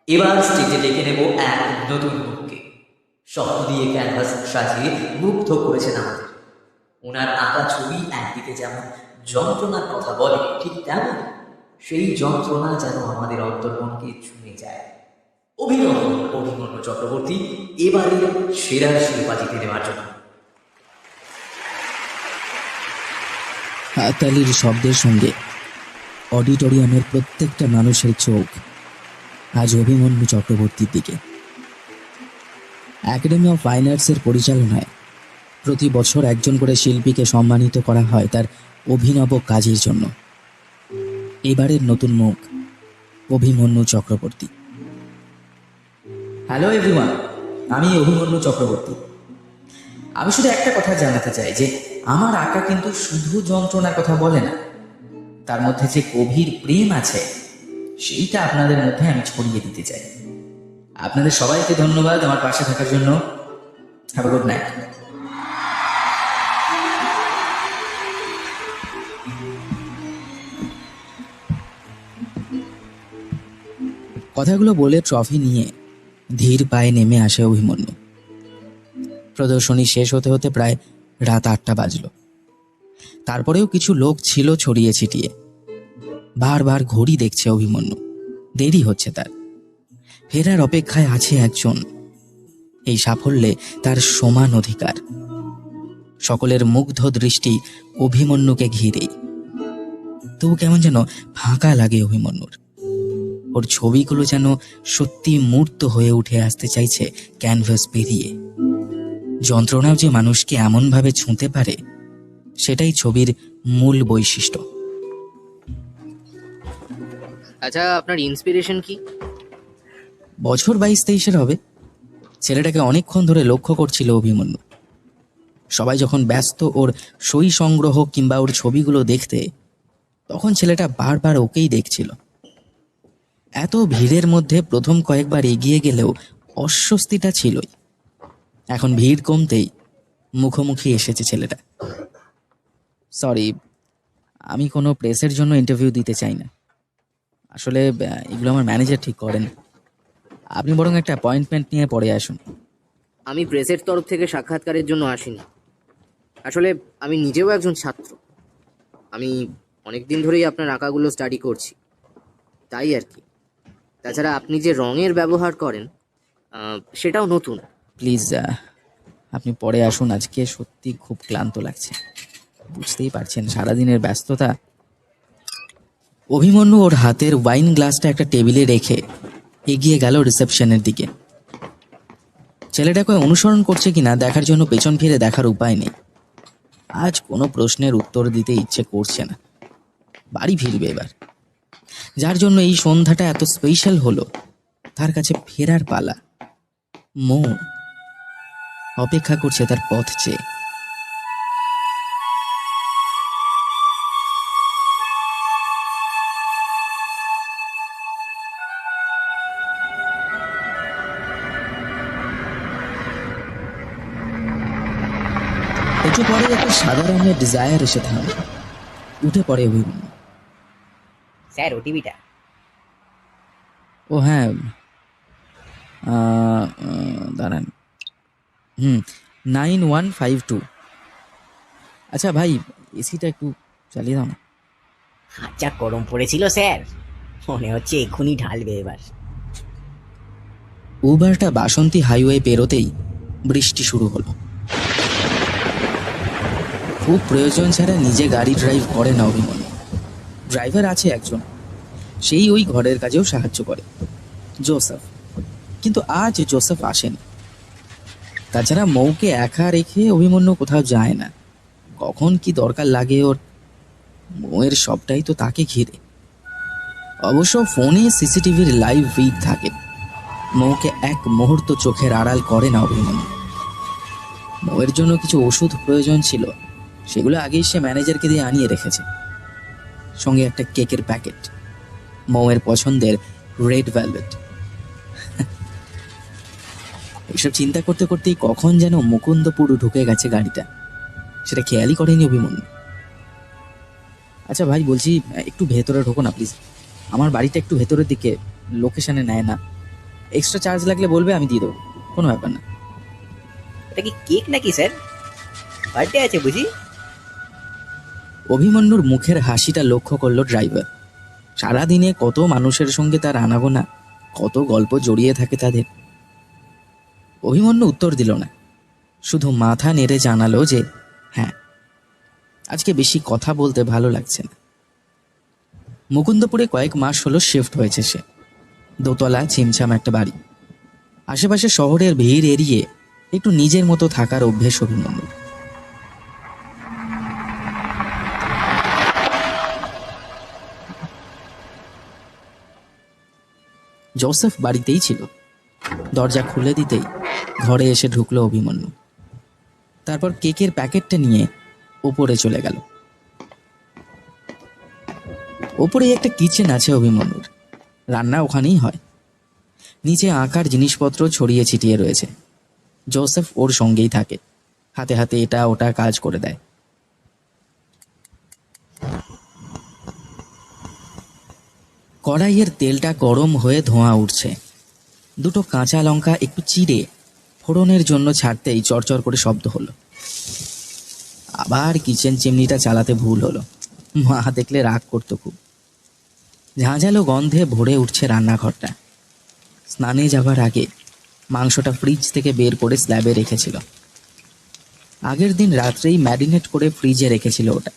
এবার স্টেজে ডেকে নেব এক নতুন মুখকে। স্বপ্ন দিয়ে ক্যানভাস সাজিয়ে মুগ্ধ করেছেন আমাদের। ওনার আঁকা ছবি একদিকে যেমন যন্ত্রণার কথা বলে, ঠিক তেমন সেই যন্ত্রণা যেন আমাদের অন্তর্মনকে ছুঁয়ে যায়। অভিনব অভিমন্যু চক্রবর্তী এবারে সেরার শিরোপা জিতে নেওয়ার জন্য। হাততালির শব্দের সঙ্গে অডিটোরিয়ামের প্রত্যেকটা মানুষের চোখ আজ অভিমন্যু চক্রবর্তীর দিকে। একাডেমি অফ ফাইন আর্টসের পরিচালনায় প্রতি বছর একজন করে শিল্পীকে সম্মানিত করা হয় তার অভিনব কাজের জন্য। এবারের নতুন মুখ অভিমন্যু চক্রবর্তী। হ্যালো এভরিওয়ান, আমি অভিমন্যু চক্রবর্তী। আমি শুধু একটা কথা জানাতে চাই যে আমার আঁকা কিন্তু শুধু যন্ত্রণার কথা বলে না, তার মধ্যে যে গভীর প্রেম আছে সেইটা আপনাদের মধ্যে আমি ছড়িয়ে দিতে চাই। আপনাদের সবাইকে ধন্যবাদ আমার পাশে থাকার জন্য। Have a good night. কথাগুলো বলে ট্রফি নিয়ে ধীর পায়ে নেমে আসে অভিমন্যু। প্রদর্শনী শেষ হতে হতে প্রায় রাত 8টা বাজল। তারপরেও কিছু লোক ছিল ছড়িয়ে ছিটিয়ে। বারবার ঘড়ি দেখছে অভিমন্যু, দেরি হচ্ছে তার। ফেরার অপেক্ষায় আছে একজন। এই সাফল্যে তার সমান অধিকার। সকলের মুগ্ধ দৃষ্টি অভিমন্যুকে ঘিরেই। তবু কেমন যেন ফাঁকা লাগে অভিমন্যুর। ওর ছবিগুলো যেন সত্যি মূর্ত হয়ে উঠে আসতে চাইছে ক্যানভাস পেরিয়ে। যন্ত্রণাও যে মানুষকে এমনভাবে ছুঁতে পারে, সেটাই ছবির মূল বৈশিষ্ট্য। আচ্ছা, আপনার ইন্সপিরেশন কি? বছর 22-23-এর হবে। ছেলেটাকে অনেকক্ষণ ধরে লক্ষ্য করছিল অভিমন্যু। সবাই যখন ব্যস্ত ওর সই সংগ্রহ কিংবা ওর ছবিগুলো দেখতে, তখন ছেলেটা বারবার ওকেই দেখছিল। এত ভিড়ের মধ্যে প্রথম কয়েকবার এগিয়ে গেলেও অস্বস্তিটা ছিলই। এখন ভিড় কমতেই মুখোমুখি এসেছে ছেলেটা। সরি, আমি কোনো প্রেসের জন্য ইন্টারভিউ দিতে চাই না। আসলে এগুলো আমার ম্যানেজার ঠিক করেন। আপনি বরং একটা অ্যাপয়েন্টমেন্ট নিয়ে পরে আসুন। আমি প্রেসের তরফ থেকে সাক্ষাৎকারের জন্য আসিনি। আসলে আমি নিজেও একজন ছাত্র। আমি অনেক দিন ধরেই আপনার আঁকাগুলো স্টাডি করছি, তাই আর কি। তাছাড়া আপনি যে রঙের ব্যবহার করেন সেটাও নতুন। প্লিজ আপনি পরে আসুন। আজকে সত্যি খুব ক্লান্ত লাগছে, বুঝতেই পারছেন সারাদিনের ব্যস্ততা। অভিমন্যু ওর হাতের ওয়াইন গ্লাসটা একটা টেবিলে রেখে এগিয়ে গেল রিসেপশনের দিকে। ছেলেটাকে অনুসরণ করছে কিনা দেখার জন্য পেছন ফিরে দেখার উপায় নেই। আজ কোনো প্রশ্নের উত্তর দিতে ইচ্ছে করছে না। বাড়ি ফিরবে এবার। যার জন্য এই সন্ধ্যাটা এত স্পেশাল হলো, তার কাছে ফেরার পালা। মন অপেক্ষা করছে তার পথ চেয়ে। একটু পরে একটা সাদা রঙের ডিজায়ার এসে থামে। উঠে পড়ে অভিমন্যু। স্যার ওটিভিটা। ও হ্যাঁ, দাঁড়ান। 9152। আচ্ছা ভাই, এসিটা একটু চালিয়ে দাও না। আচ্ছা, গরম পড়েছিল স্যার, মনে হচ্ছে এক্ষুনি ঢালবে এবার। উবারটা বাসন্তী হাইওয়ে পেরোতেই বৃষ্টি শুরু হলো। খুব প্রয়োজন ছাড়া নিজে গাড়ি ড্রাইভ করে না অভিমন্যু। ড্রাইভার আছে একজন, সেই ওই ঘরের কাজেও সাহায্য করে, জোসেফ। কিন্তু আজ জোসেফ আসেনি। তাছাড়া মৌকে একা রেখে অভিমন্যু কোথাও যায় না। কখন কি দরকার লাগে ওর, মৌয়ের সবটাই তো তাকে ঘিরে। অবশ্য ফোনে সিসিটিভির লাইভ ফিড থাকে। মৌকে এক মুহূর্ত চোখের আড়াল করে না অভিমন্যু। মৌয়ের জন্য কিছু ওষুধ প্রয়োজন ছিল, সেগুলো আগেই সে ম্যানেজারকে দিয়ে আনিয়ে রেখেছে। সঙ্গে একটা কেকের প্যাকেট, মৌয়ের পছন্দের রেড ভেলভেট। এইসব চিন্তা করতে করতেই কখন যেন মুকুন্দপুর ঢুকে গেছে গাড়িটা, সেটা খেয়ালই করেনি অভিমন্যু। আচ্ছা ভাই, বলছি একটু ভেতরে ঢোকো না প্লিজ। আমার বাড়িটা একটু ভেতরের দিকে, লোকেশনে নেয় না। এক্সট্রা চার্জ লাগলে বলবে, আমি দিয়ে দেবো, কোনো ব্যাপার না। এটা কি কেক নাকি স্যার? বার্থডে আছে বুঝি? অভিমন্যুর মুখের হাসিটা লক্ষ্য করলো ড্রাইভার। সারাদিনে কত মানুষের সঙ্গে তার আনাগোনা, কত গল্প জড়িয়ে থাকে তাদের। অভিমন্যু উত্তর দিল না, শুধু মাথা নেড়ে জানালো যে হ্যাঁ, আজকে বেশি কথা বলতে ভালো লাগছে না। মুকুন্দপুরে কয়েক মাস হলো শিফট হয়েছে সে। দোতলা ছিমছাম একটা বাড়ি, আশেপাশে শহরের ভিড় এড়িয়ে একটু নিজের মতো থাকার অভ্যেস অভিমন্যুর। জোসেফ বাড়িতেই ছিল। দরজা খুলে দিতেই ঘরে এসে ঢুকলো অভিমন্যু। তারপর কেকের প্যাকেটটা নিয়ে ওপরে চলে গেল। ওপরেই একটা কিচেন আছে অভিমন্যুর, রান্না ওখানেই হয়। নিচে আঁকার জিনিসপত্র ছড়িয়ে ছিটিয়ে রয়েছে। জোসেফ ওর সঙ্গেই থাকে, হাতে হাতে এটা ওটা কাজ করে দেয়। কড়াইয়ের তেলটা গরম হয়ে ধোঁয়া উঠছে। দুটো কাঁচা লঙ্কা একটু চিড়ে ফোড়নের জন্য ছাড়তেই চরচর করে শব্দ হলো। আবার কিচেন চিমনিটা চালাতে ভুল হলো। মা দেখলে রাগ করতো খুব। ঝাঁঝালো গন্ধে ভরে উঠছে রান্নাঘরটা। স্নানে যাবার আগে মাংসটা ফ্রিজ থেকে বের করে স্ল্যাবে রেখেছিল। আগের দিন রাত্রেই ম্যারিনেট করে ফ্রিজে রেখেছিল ওটা।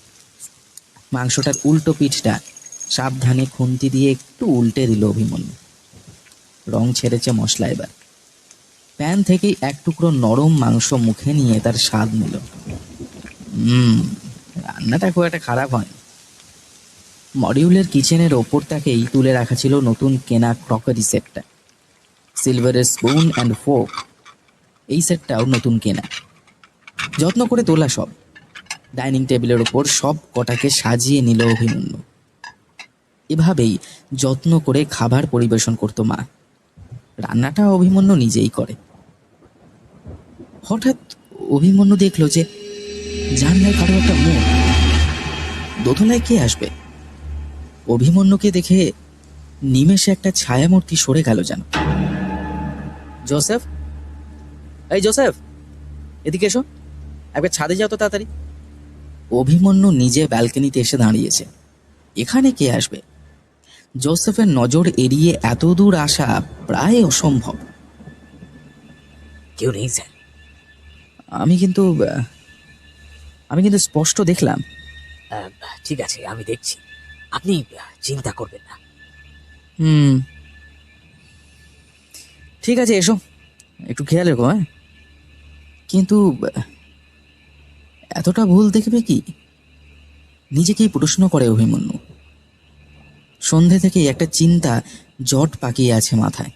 মাংসটার উল্টো পিঠটা সাবধানে খুন্তি দিয়ে একটু উল্টে দিল অভিমন্যু। রং ছেড়েছে মশলা। এবার প্যান থেকেই এক টুকরো নরম মাংস মুখে নিয়ে তার স্বাদ নিল। রান্নাটা খুব একটা খারাপ হয়। মডিউলের কিচেনের ওপর তাকেই তুলে রাখা ছিল নতুন কেনা ক্রকারি সেটটা। সিলভারের স্পুন অ্যান্ড ফোর্ক, এই সেটটাও নতুন কেনা, যত্ন করে তোলা সব। ডাইনিং টেবিলের ওপর সব কটাকে সাজিয়ে নিল অভিমন্যু। এভাবেই যত্ন করে খাবার পরিবেশন করতো মা। রান্নাটা অভিমন্যু নিজেই করে। হঠাৎ অভিমন্যু দেখলো যে জানলায় কারো একটা মুখ। দোতলায় কে আসবে? অভিমন্যুকে দেখে নিমেষে একটা ছায়ামূর্তি সরে গেল যেন। জোসেফ, এই জোসেফ, এদিকে এসো, একবার ছাদে যাও তো তাড়াতাড়ি। অভিমন্যু নিজে ব্যালকনিতে এসে দাঁড়িয়েছে। এখানে কে আসবে? জোসেফের নজর এড়িয়ে এত দূর আসা প্রায় অসম্ভব। কেউ নেই স্যার। আমি কিন্তু স্পষ্ট দেখলাম। ঠিক আছে, আমি দেখছি, আপনি চিন্তা করবেন না। ঠিক আছে, এসো, একটু খেয়াল রেখো। হ্যাঁ, কিন্তু এতটা ভুল দেখবে কি? নিজেকেই প্রশ্ন করে অভিমন্যু। সন্ধে থেকে একটা চিন্তা জট পাকিয়ে আছে মাথায়।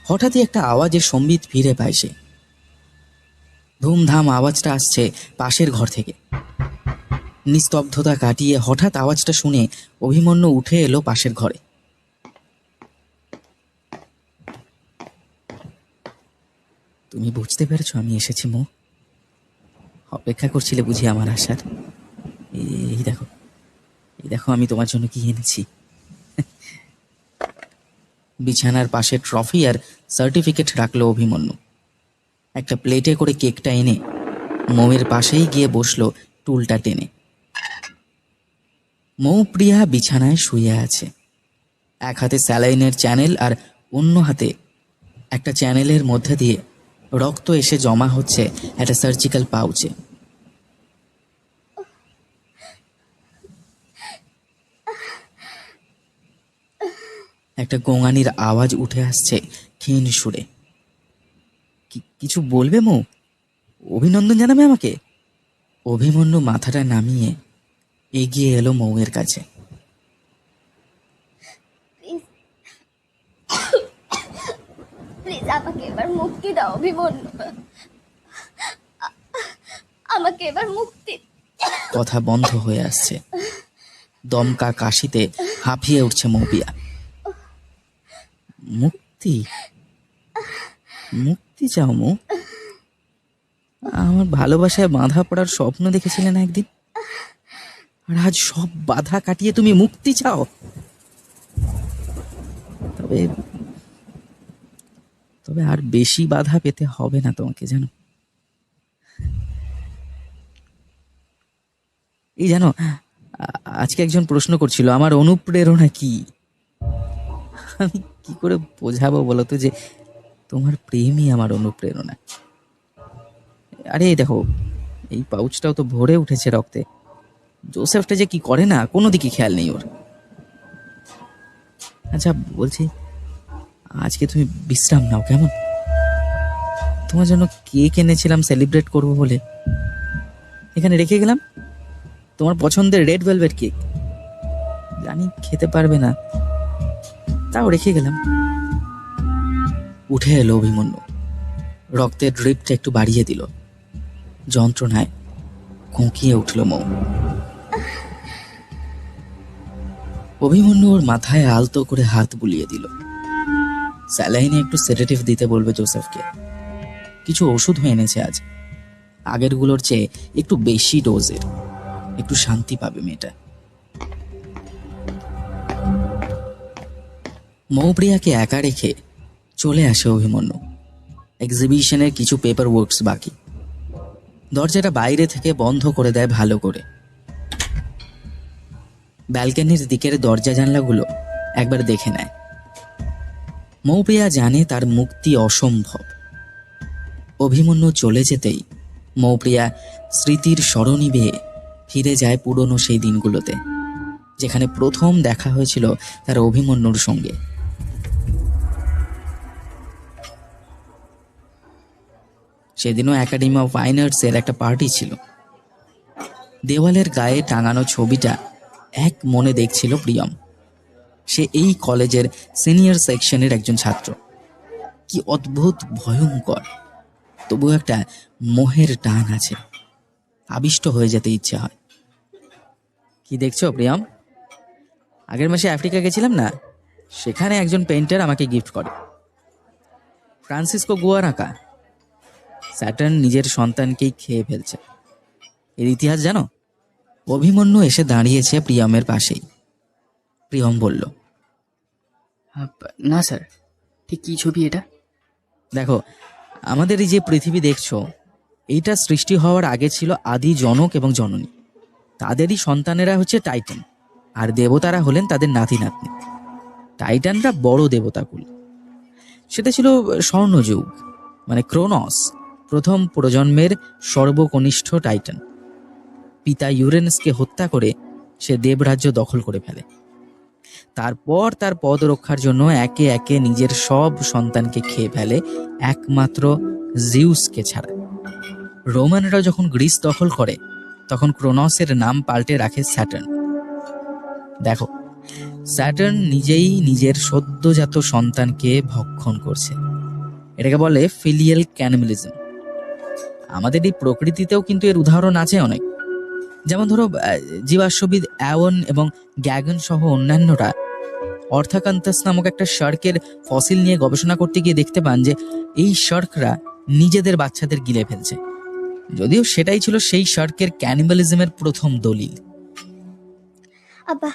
হঠাৎই একটা আওয়াজের সম্বিত ফিরে পায় সে। ধুমধাম আওয়াজটা আসছে পাশের ঘর থেকে। নিস্তব্ধতা কাটিয়ে হঠাৎ আওয়াজটা শুনে অভিমন্যু উঠে এলো পাশের ঘরে। তুমি বুঝতে পেরেছো আমি এসেছি মো? অপেক্ষা করছিলে বুঝি আমার আসার? এই দেখো, আমি তোমার জন্য কি এনেছি। বিছানার পাশে ট্রফি আর সার্টিফিকেট রাখলো অভিমন্যু। একটা প্লেটে করে কেকটা এনে মৌয়ের পাশেই গিয়ে বসলো টুলটা টেনে। মৌ প্রিয়া বিছানায় শুয়ে আছে। এক হাতে স্যালাইনের চ্যানেল আর অন্য হাতে একটা চ্যানেলের মধ্যে দিয়ে রক্ত এসে জমা হচ্ছে একটা সার্জিক্যাল পাউচে। একটা গোঙানির আওয়াজ উঠে আসছে ক্ষীণ সুরে। কিছু বলবে মৌ? অভিনন্দন জানাবে আমাকে? অভিমন্যু মাথাটা নামিয়ে এগিয়ে এলো মৌয়ের কাছে। প্লিজ আমাকে এবার মুক্তি দাও অভিমন্যু, আমাকে এবার মুক্তি। কথা বন্ধ হয়ে আসছে। দমকা কাশিতে হাঁপিয়ে উঠছে মৌপিয়া। মুক্তি? মুক্তি চাও মৌ? আমার ভালোবাসায় বাঁধা পড়ার স্বপ্ন দেখেছিলে না একদিন, আর আজ সব বাধা কাটিয়ে তুমি মুক্তি চাও? তবে তবে আর বেশি বাধা পেতে হবে না তোমাকে, জানো। এই জানো, আজকে একজন প্রশ্ন করছিল আমার অনুপ্রেরণা কি। আমি কি করে বোঝাবো বলো তো যে তোমার প্রেমই আমার অনুপ্রেরণা। আরে এই দেখো, এই পাউচটাও তো ভরে উঠেছে রক্তে। জোসেফটা যে কি করে না, কোনো দিকে খেয়াল নেই ওর। আচ্ছা বলছি, আজকে তুমি বিশ্রাম নাও কেমন? তোমার জন্য কেক এনেছিলাম সেলিব্রেট করবো বলে, এখানে রেখে গেলাম। তোমার পছন্দের রেড ভেলভেট কেক, জানি খেতে পারবে না, তাও রেখে গেলাম। উঠে এলো অভিমন্যু, রক্তের ড্রিপটা একটু বাড়িয়ে দিল। যন্ত্রণায় কোঁকিয়ে উঠল মৌ। অভিমন্যু ওর মাথায় আলতো করে হাত বুলিয়ে দিল। স্যালাইনে একটু সেডেটিভ দিতে বলবে জোসেফকে। কিছু ওষুধ হয়ে এনেছে আজ, আগেরগুলোর চেয়ে একটু বেশি ডোজের। একটু শান্তি পাবে মেয়েটা। মৌপ্রিয়াকে একা রেখে চলে আসে অভিমন্যু। এক্সিবিশনের কিছু পেপার ওয়ার্কস বাকি। দরজাটা বাইরে থেকে বন্ধ করে দেয় ভালো করে। ব্যালকনির দিকের দরজা জানলাগুলো একবার দেখে নেয়। মৌপ্রিয়া জানে তার মুক্তি অসম্ভব। অভিমন্যু চলে যেতেই মৌপ্রিয়া স্মৃতির সরণি বেয়ে ফিরে যায় পুরনো সেই দিনগুলোতে, যেখানে প্রথম দেখা হয়েছিল তার অভিমন্যুর সঙ্গে। সেদিনও একাডেমি অফ ফাইন আর্টসের একটা পার্টি ছিল। দেওয়ালের গায়ে টাঙানো ছবিটা এক মনে দেখছিল প্রিয়ম। সে এই কলেজের সিনিয়র সেকশনের একজন ছাত্র। কি অদ্ভুত ভয়ঙ্কর, তবু একটা মোহের টান আছে। আবিষ্ট হয়ে যেতে ইচ্ছে হয়। কি দেখছো প্রিয়ম? আগের মাসে আফ্রিকা গেছিলাম না, সেখানে একজন পেইন্টার আমাকে গিফট করে ফ্রান্সিসকো গোয়ার আঁকা। স্যাটার্ন নিজের সন্তানকেই খেয়ে ফেলছে। এর ইতিহাস জানো? অভিমন্যু এসে দাঁড়িয়েছে প্রিয়মের পাশেই। প্রিয়ম বলল, না স্যার, ঠিক কী ছবি এটা? দেখো, আমাদের এই যে পৃথিবী দেখছো, এইটা সৃষ্টি হওয়ার আগে ছিল আদি জনক এবং জননী। তাদেরই সন্তানেরা হচ্ছে টাইটান, আর দেবতারা হলেন তাদের নাতি নাতনি। টাইটানরা বড় দেবতাকুল। সেটা ছিল স্বর্ণযুগ, মানে ক্রোনস, প্রথম প্রজন্মের সর্বকনিষ্ঠ টাইটান। পিতা ইউরেনাসকে হত্যা করে সে দেবরাজ্য দখল করে ফেলে। তারপর তার পদ রক্ষার জন্য একে একে নিজের সব সন্তানকে খেয়ে ফেলে, একমাত্র জিউসকে ছাড়া। রোমানরা যখন গ্রিস দখল করে, তখন ক্রোনসের নাম পাল্টে রাখে স্যাটার্ন। দেখো, স্যাটার্ন নিজেই নিজের সদ্যজাত সন্তানকে ভক্ষণ করছে। এটাকে বলে ফিলিয়াল ক্যানিবালিজম। আমাদের এই প্রকৃতিতেও কিন্তু এর উদাহরণ আছে অনেক। যেমন ধরো, জীবাশ্মবিদ অ্যাওন এবং গ্যাগন সহ অন্যান্যরা অর্থাকান্তাস নামক একটা শার্কের ফসিল নিয়ে গবেষণা করতে গিয়ে দেখতে পান যে এই শার্করা নিজেদের বাচ্চাদের গিলে ফেলছে। যদিও সেটাই ছিল সেই শার্কের ক্যানিবালিজমের প্রথম দলিল। আব্বা,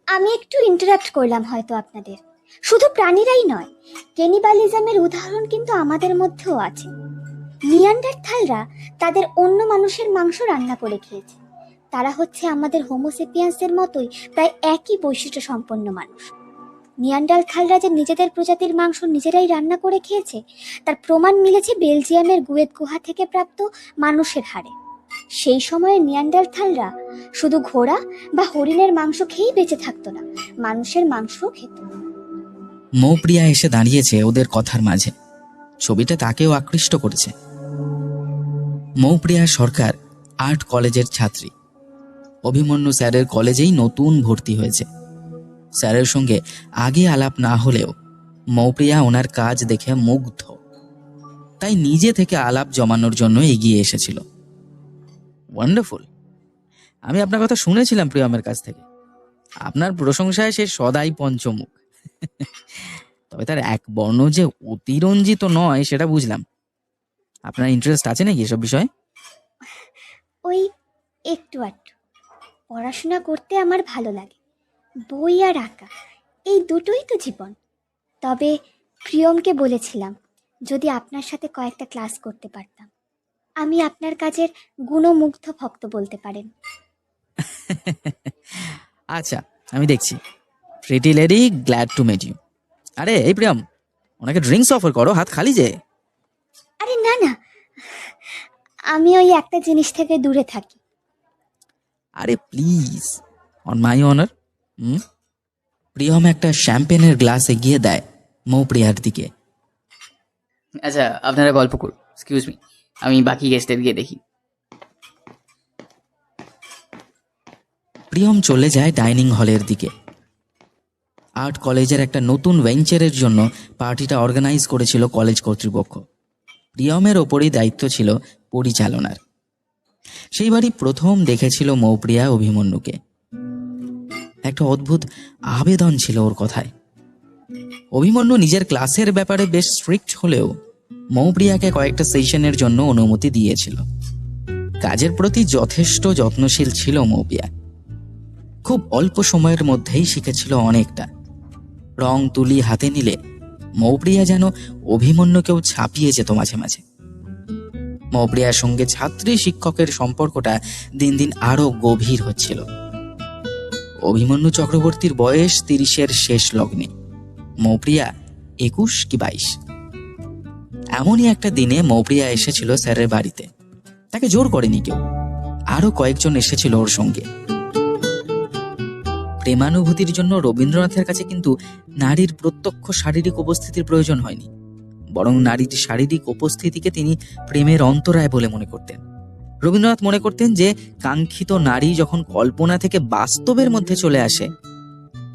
আমি একটু ইন্টারাপ্ট করলাম হয়তো আপনাদের। শুধু প্রাণীরাই নয়, ক্যানিবালিজমের উদাহরণ কিন্তু আমাদের মধ্যেও আছে। নিয়ান্ডারথালরা তাদের অন্য মানুষের মাংস রান্না করে খেয়েছে। তারা হচ্ছে আমাদের হোমোসেপিয়ান্সের মতোই প্রায় একই বৈশিষ্ট্য সম্পন্ন মানুষ। নিয়ান্ডারথালরা যে নিজেদের প্রজাতির মাংস নিজেরাই রান্না করে খেয়েছে, তার প্রমাণ মিলেছে বেলজিয়ামের গুয়েত গুহা থেকে প্রাপ্ত মানুষের হাড়ে। সেই সময়ে নিয়ান্ডারথালরা শুধু ঘোড়া বা হরিণের মাংস খেয়েই বেঁচে থাকতো না, মানুষের মাংসও খেত। মৌপ্রিয়া এসে দাঁড়িয়েছে ওদের কথার মাঝে। ছবিটা তাকেও আকৃষ্ট করেছে। মৌপ্রিয়া সরকার আর্ট কলেজের ছাত্রী। অভিমন্যু স্যারের কলেজেই নতুন ভর্তি হয়েছে। স্যারের সঙ্গে আগে আলাপ না হলেও মৌপ্রিয়া ওনার কাজ দেখে মুগ্ধ, তাই নিজে থেকে আলাপ জমানোর জন্য এগিয়ে এসেছিল। ওয়ান্ডারফুল। আমি আপনার কথা শুনেছিলাম প্রিয়মের কাছ থেকে। আপনার প্রশংসায় সে সদাই পঞ্চমুখ। তবে তার এক বর্ণ যে অতিরঞ্জিত নয় সেটা বুঝলাম। আপনার ইন্টারেস্ট আছে নাকি এসব বিষয়ে? ওই একটু আধটু। পড়াশোনা করতে আমার ভালো লাগে। বই আর আঁকা, এই দুটোই তো জীবন। তবে প্রিয়মকে বলেছিলাম যদি আপনার সাথে কয়েকটা ক্লাস করতে পারতাম। আমি আপনার কাজের গুণমুগ্ধ ভক্ত বলতে পারেন। আচ্ছা, আমি দেখছি। Pretty lady, glad to meet you. আরে এই প্রিয়ম, ওনাকে ড্রিঙ্কস অফার করো, হাত খালি যে। আরে না না, আমি ওই একটা জিনিস থেকে দূরে থাকি। আরে please, on my honour. Priyam একটা শ্যাম্পেনের গ্লাস এগিয়ে দেয় মৌপ্রিয়ার দিকে। আচ্ছা, আপনারা গল্প করুন, এক্সকিউজ মি, আমি বাকি গেস্টদের গিয়ে দেখি। প্রিয়ম চলে যায় ডাইনিং হলের দিকে। আর্ট কলেজের একটা নতুন ভেঞ্চারের জন্য পার্টিটা অর্গানাইজ করেছিল কলেজ কর্তৃপক্ষ। প্রিয়মের ওপরই দায়িত্ব ছিল পরিচালনার। সেইবারই প্রথম দেখেছিল মৌপ্রিয়া অভিমন্যুকে। একটা অদ্ভুত আবেদন ছিল ওর কথায়। অভিমন্যু নিজের ক্লাসের ব্যাপারে বেশ স্ট্রিক্ট হলেও মৌপ্রিয়াকে কয়েকটা সেশনের জন্য অনুমতি দিয়েছিল। কাজের প্রতি যথেষ্ট যত্নশীল ছিল মৌপ্রিয়া। খুব অল্প সময়ের মধ্যেই শিখেছিল অনেকটা। রং তুলি হাতে নিলে মৌপ্রিয়া যেন অভিমন্যুকেও ছাপিয়ে যেত মাঝে মাঝে। মৌপ্রিয়ার সঙ্গে ছাত্রী শিক্ষকের সম্পর্কটা দিন দিন আরো গভীর হচ্ছিল। অভিমন্যু চক্রবর্তীর বয়স 30-এর শেষ লগ্নে, মৌপ্রিয়া 21 কি 22। এমনই একটা দিনে মৌপ্রিয়া এসেছিল স্যারের বাড়িতে। তাকে জোর করেনি কেউ, আরো কয়েকজন এসেছিল ওর সঙ্গে। প্রেমানুভূতির জন্য রবীন্দ্রনাথের কাছে কিন্তু নারীর প্রত্যক্ষ শারীরিক উপস্থিতির প্রয়োজন হয়নি, বরং নারীর শারীরিক উপস্থিতিকে তিনি প্রেমের অন্তরায় বলে মনে করতেন। রবীন্দ্রনাথ মনে করতেন যে কাঙ্ক্ষিত নারী যখন কল্পনা থেকে বাস্তবের মধ্যে চলে আসে,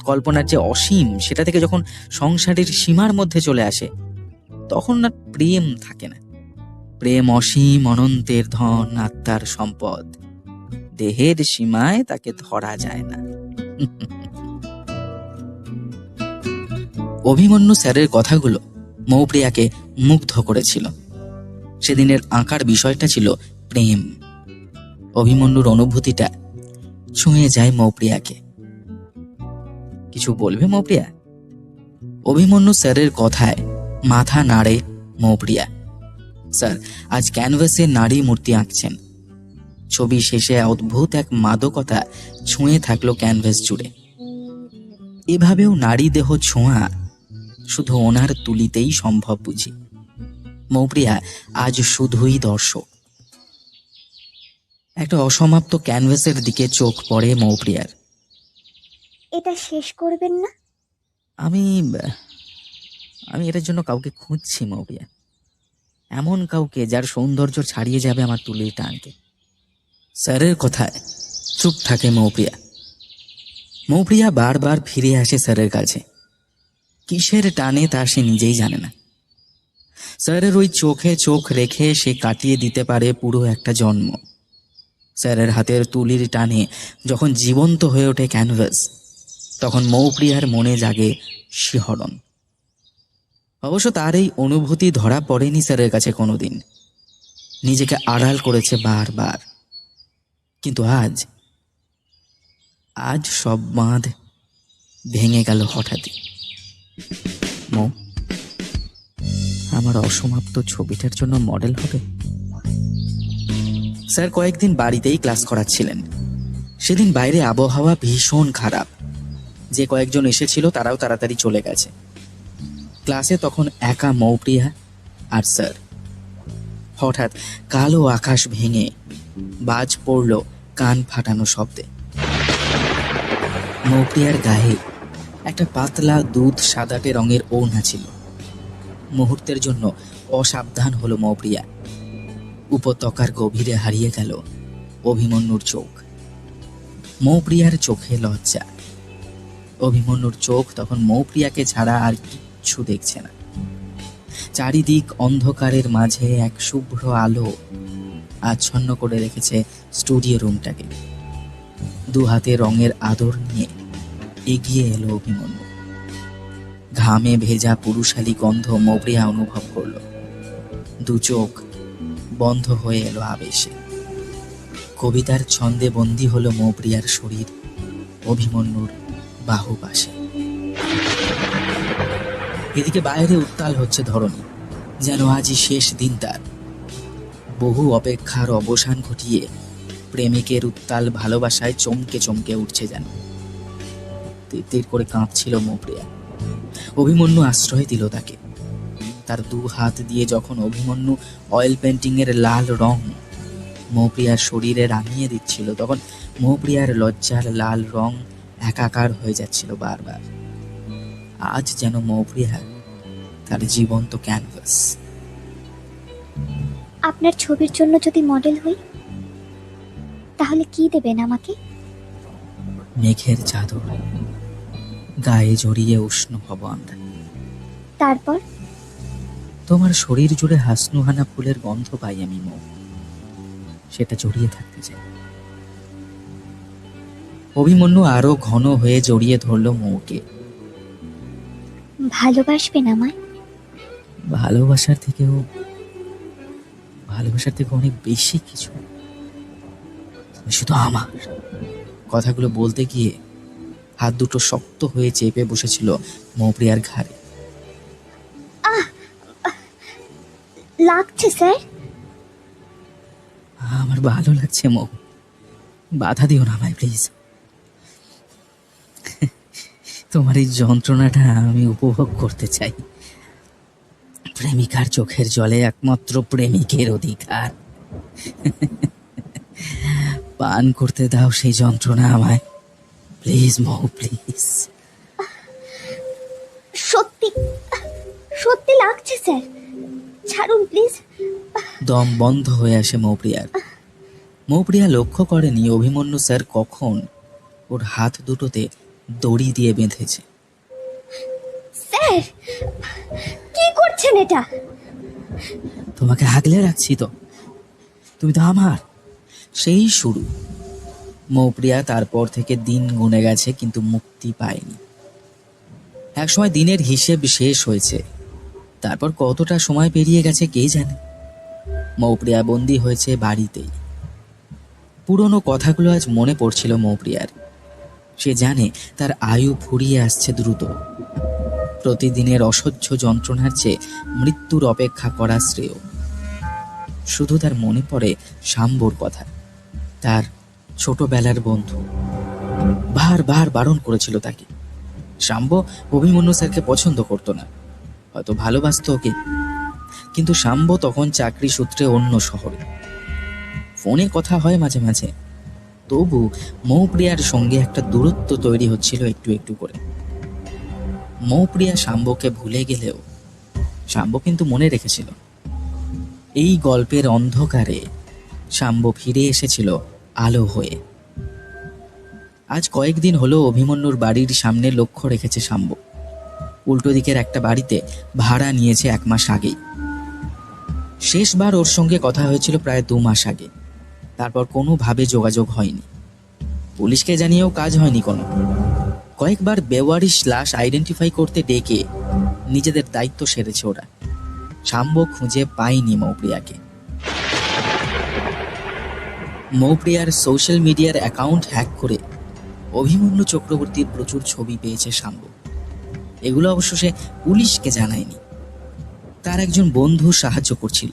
কল্পনার যে অসীম সেটা থেকে যখন সংসারের সীমার মধ্যে চলে আসে, তখন না প্রেম থাকে না। প্রেম অসীম অনন্তের ধন, আত্মার সম্পদ। দেহের সীমায় তাকে ধরা যায় না। অভিমন্যু স্যারের কথাগুলো মৌপ্রিয়াকে মুগ্ধ করেছিল। সেদিনের আঁকার বিষয়টা ছিল প্রেম। অভিমন্যুর অনুভূতিটা ছুঁয়ে যায় মৌপ্রিয়াকে। কিছু বলবে মৌপ্রিয়া? অভিমন্যু স্যারের কথায় মাথা নাড়ে মৌপ্রিয়া। স্যার আজ ক্যানভাসে নারী মূর্তি আঁকছেন। ছবি শেষে অদ্ভুত এক মাদকতা ছুঁয়ে থাকলো ক্যানভাস জুড়ে। এভাবেও নারী দেহ ছোঁয়া শুধু ওনার তুলিতেই সম্ভব বুঝি। মৌপ্রিয়া আজ শুধুই দর্শক। একটা অসমাপ্ত ক্যানভাসের দিকে চোখ পড়ে মৌপ্রিয়ার। এটা শেষ করবেন না? আমি এটার জন্য কাউকে খুঁজছি মৌপ্রিয়া, এমন কাউকে যার সৌন্দর্য ছাড়িয়ে যাবে আমার তুলির টানকে। স্যারের কথায় চুপ থাকে মৌপ্রিয়া। মৌপ্রিয়া বারবার ফিরে আসে স্যারের কাছে। কিসের টানে তা সে নিজেই জানে না। স্যারের ওই চোখে চোখ রেখে সে কাটিয়ে দিতে পারে পুরো একটা জন্ম। স্যারের হাতের তুলির টানে যখন জীবন্ত হয়ে ওঠে ক্যানভাস, তখন মৌপ্রিয়ার মনে জাগে শিহরণ। অবশ্য তার এই অনুভূতি ধরা পড়েনি স্যারের কাছে কোনোদিন। নিজেকে আড়াল করেছে বারবার। কিন্তু আজ সব বাঁধ ভেঙে গেল হঠাৎই। মৌ, আমার অসমাপ্ত ছবিটার জন্য মডেল হবে? স্যার কয়েকদিন বাড়িতেই ক্লাস করাচ্ছিলেন। সেদিন বাইরে আবহাওয়া ভীষণ খারাপ। যে কয়েকজন এসেছিল তারাও তাড়াতাড়ি চলে গেছে। ক্লাসে তখন একা মৌপ্রিয়া আর স্যার। হঠাৎ কালো আকাশ ভেঙে বাজ পড়ল কান ফাটানো শব্দে। মৌপ্রিয়ার গায়ে একটা পাতলা দুধ সাদাটে রঙের ওড়না ছিল। মুহূর্তের জন্য অসাবধান হলো মৌপ্রিয়া। উপত্যকার গভীরে হারিয়ে গেল অভিমন্যুর চোখ। মৌপ্রিয়ার চোখে লজ্জা। অভিমন্যুর চোখ তখন মৌপ্রিয়াকে ছাড়া আর কিচ্ছু দেখছে না। চারিদিক অন্ধকারের মাঝে এক শুভ্র আলো আচ্ছন্ন করে রেখেছে স্টুডিও রুমটাকে। দু হাতে রঙের আদর নিয়ে এগিয়ে এলো অভিমন্যু। ঘামে ভেজা পুরুষালী গন্ধ মৌপ্রিয়া অনুভব করল। দু চোখ বন্ধ হয়ে এলো আবেশে। কবিতার ছন্দে বন্দী হলো মৌপ্রিয়ার শরীর অভিমন্যুর বাহু পাশে। এদিকে বাইরে উত্তাল হচ্ছে ধরনী, যেন আজই শেষ দিন তার। বহু অপেক্ষার অবসান ঘটিয়ে প্রেমিকের উত্তাল ভালোবাসায় চমকে চমকে উঠছে যেন। তীর করে কাঁপছিল মৌপ্রিয়া। অভিমন্যু আশ্রয় দিল তাকে। তার দু হাত দিয়ে যখন অভিমন্যু অয়েল পেন্টিং এর লাল রং মৌপ্রিয়ার শরীরে রাঙিয়ে দিচ্ছিল, তখন মৌপ্রিয়ার লজ্জার লাল রং একাকার হয়ে যাচ্ছিল বারবার। আজ যেন মৌপ্রিয়া তার জীবন্ত ক্যানভাস। আপনার ছবির জন্য যদি মডেল হই, তাহলে কি দেবেন আমাকে? মেঘের চাদর গায়ে জড়িয়ে উষ্ণ হব আমরা। তারপর তোমার শরীর জুড়ে হাসনুহানা ফুলের গন্ধ পাই আমি মৌ, সেটা জড়িয়ে থাকতে চাই। অভিমন্যু আরো ঘন হয়ে জড়িয়ে ধরল মৌকে। ভালোবাসবেন আমায়? ভালোবাসার থেকে অনেক বেশি কিছু। শুধু আমার। কথাগুলো বলতে গিয়ে হাত দুটো শক্ত হয়ে চেপে বসেছিল মৌপ্রিয়ার ঘাড়ে। লাগছে স্যার? আমার ভালো লাগছে মৌ, বাধা দিও না আমায় প্লিজ। তোমার এই যন্ত্রণাটা আমি উপভোগ করতে চাই। প্রেমিকার চোখের জলে একমাত্র প্রেমিকের অধিকার। পান করতে দাও সেই যন্ত্রণা আমায়, প্লিজ মৌ প্লিজ। সত্যি সত্যি লাগছে স্যার, ছাড়ুন প্লিজ। দম বন্ধ হয়ে আসে মৌপ্রিয়ার। মৌপ্রিয়া লক্ষ্য করেনি অভিমন্যু স্যার কখন ওর হাত দুটোতে দড়ি দিয়ে বেঁধেছে। স্যার, কি করছেন এটা? তোমাকে আগলে রাখছি তো, তুমি তো আমার। সেই শুরু। মৌপ্রিয়া তারপর থেকে দিন গুনে গেছে কিন্তু মুক্তি পায়নি। একসময় দিনের হিসেব শেষ হয়েছে, তারপর কতটা সময় পেরিয়ে গেছে কে জানে। মৌপ্রিয়া বন্দী হয়েছে বাড়িতেই। পুরনো কথাগুলো আজ মনে পড়ছিল মৌপ্রিয়ার। সে জানে তার আয়ু ফুরিয়ে আসছে দ্রুত। প্রতিদিনের অসহ্য যন্ত্রণার চেয়ে মৃত্যুর অপেক্ষা করা শ্রেয়। শুধু তার মনে পড়ে শাম্বর কথা, তার ছোটবেলার বন্ধু। বারবার বারণ করেছিল তাকে। শাম্ব অভিমন্যু স্যারকে পছন্দ করতো না, হয়তো ভালোবাসতো ওকে, কিন্তু শাম্ব তখন চাকরি সূত্রে অন্য শহরে। ফোনে কথা হয় মাঝে মাঝে, তবু মৌপ্রিয়ার সঙ্গে একটা দূরত্ব তৈরি হচ্ছিল একটু একটু করে। মৌপ্রিয়া শাম্বকে ভুলে গেলেও শাম্ব কিন্তু মনে রেখেছিল। এই গল্পের অন্ধকারে শাম্ব ফিরে এসেছিল আলো হয়ে। আজ কয়েকদিন হলো অভিমন্যুর বাড়ির সামনে লক্ষ্য রেখেছে শাম্ব। উল্টো দিকের একটা বাড়িতে ভাড়া নিয়েছে 1 মাস আগেই। শেষবার ওর সঙ্গে কথা হয়েছিল প্রায় 2 মাস আগে। তারপর কোনোভাবে যোগাযোগ হয়নি। পুলিশকে জানিয়েও কাজ হয়নি কোনো। কয়েকবার বেওয়ারিশ লাশ আইডেন্টিফাই করতে ডেকে নিজেদের দায়িত্ব সেরেছে ওরা। শাম্ব খুঁজে পায়নি মৌপ্রিয়াকে। মৌপ্রিয়ার সোশ্যাল মিডিয়ার অ্যাকাউন্ট হ্যাক করে অভিমন্যু চক্রবর্তীর প্রচুর ছবি পেয়েছে শাম্ব। এগুলো অবশ্য সে পুলিশকে জানায়নি, তার একজন বন্ধু সাহায্য করছিল।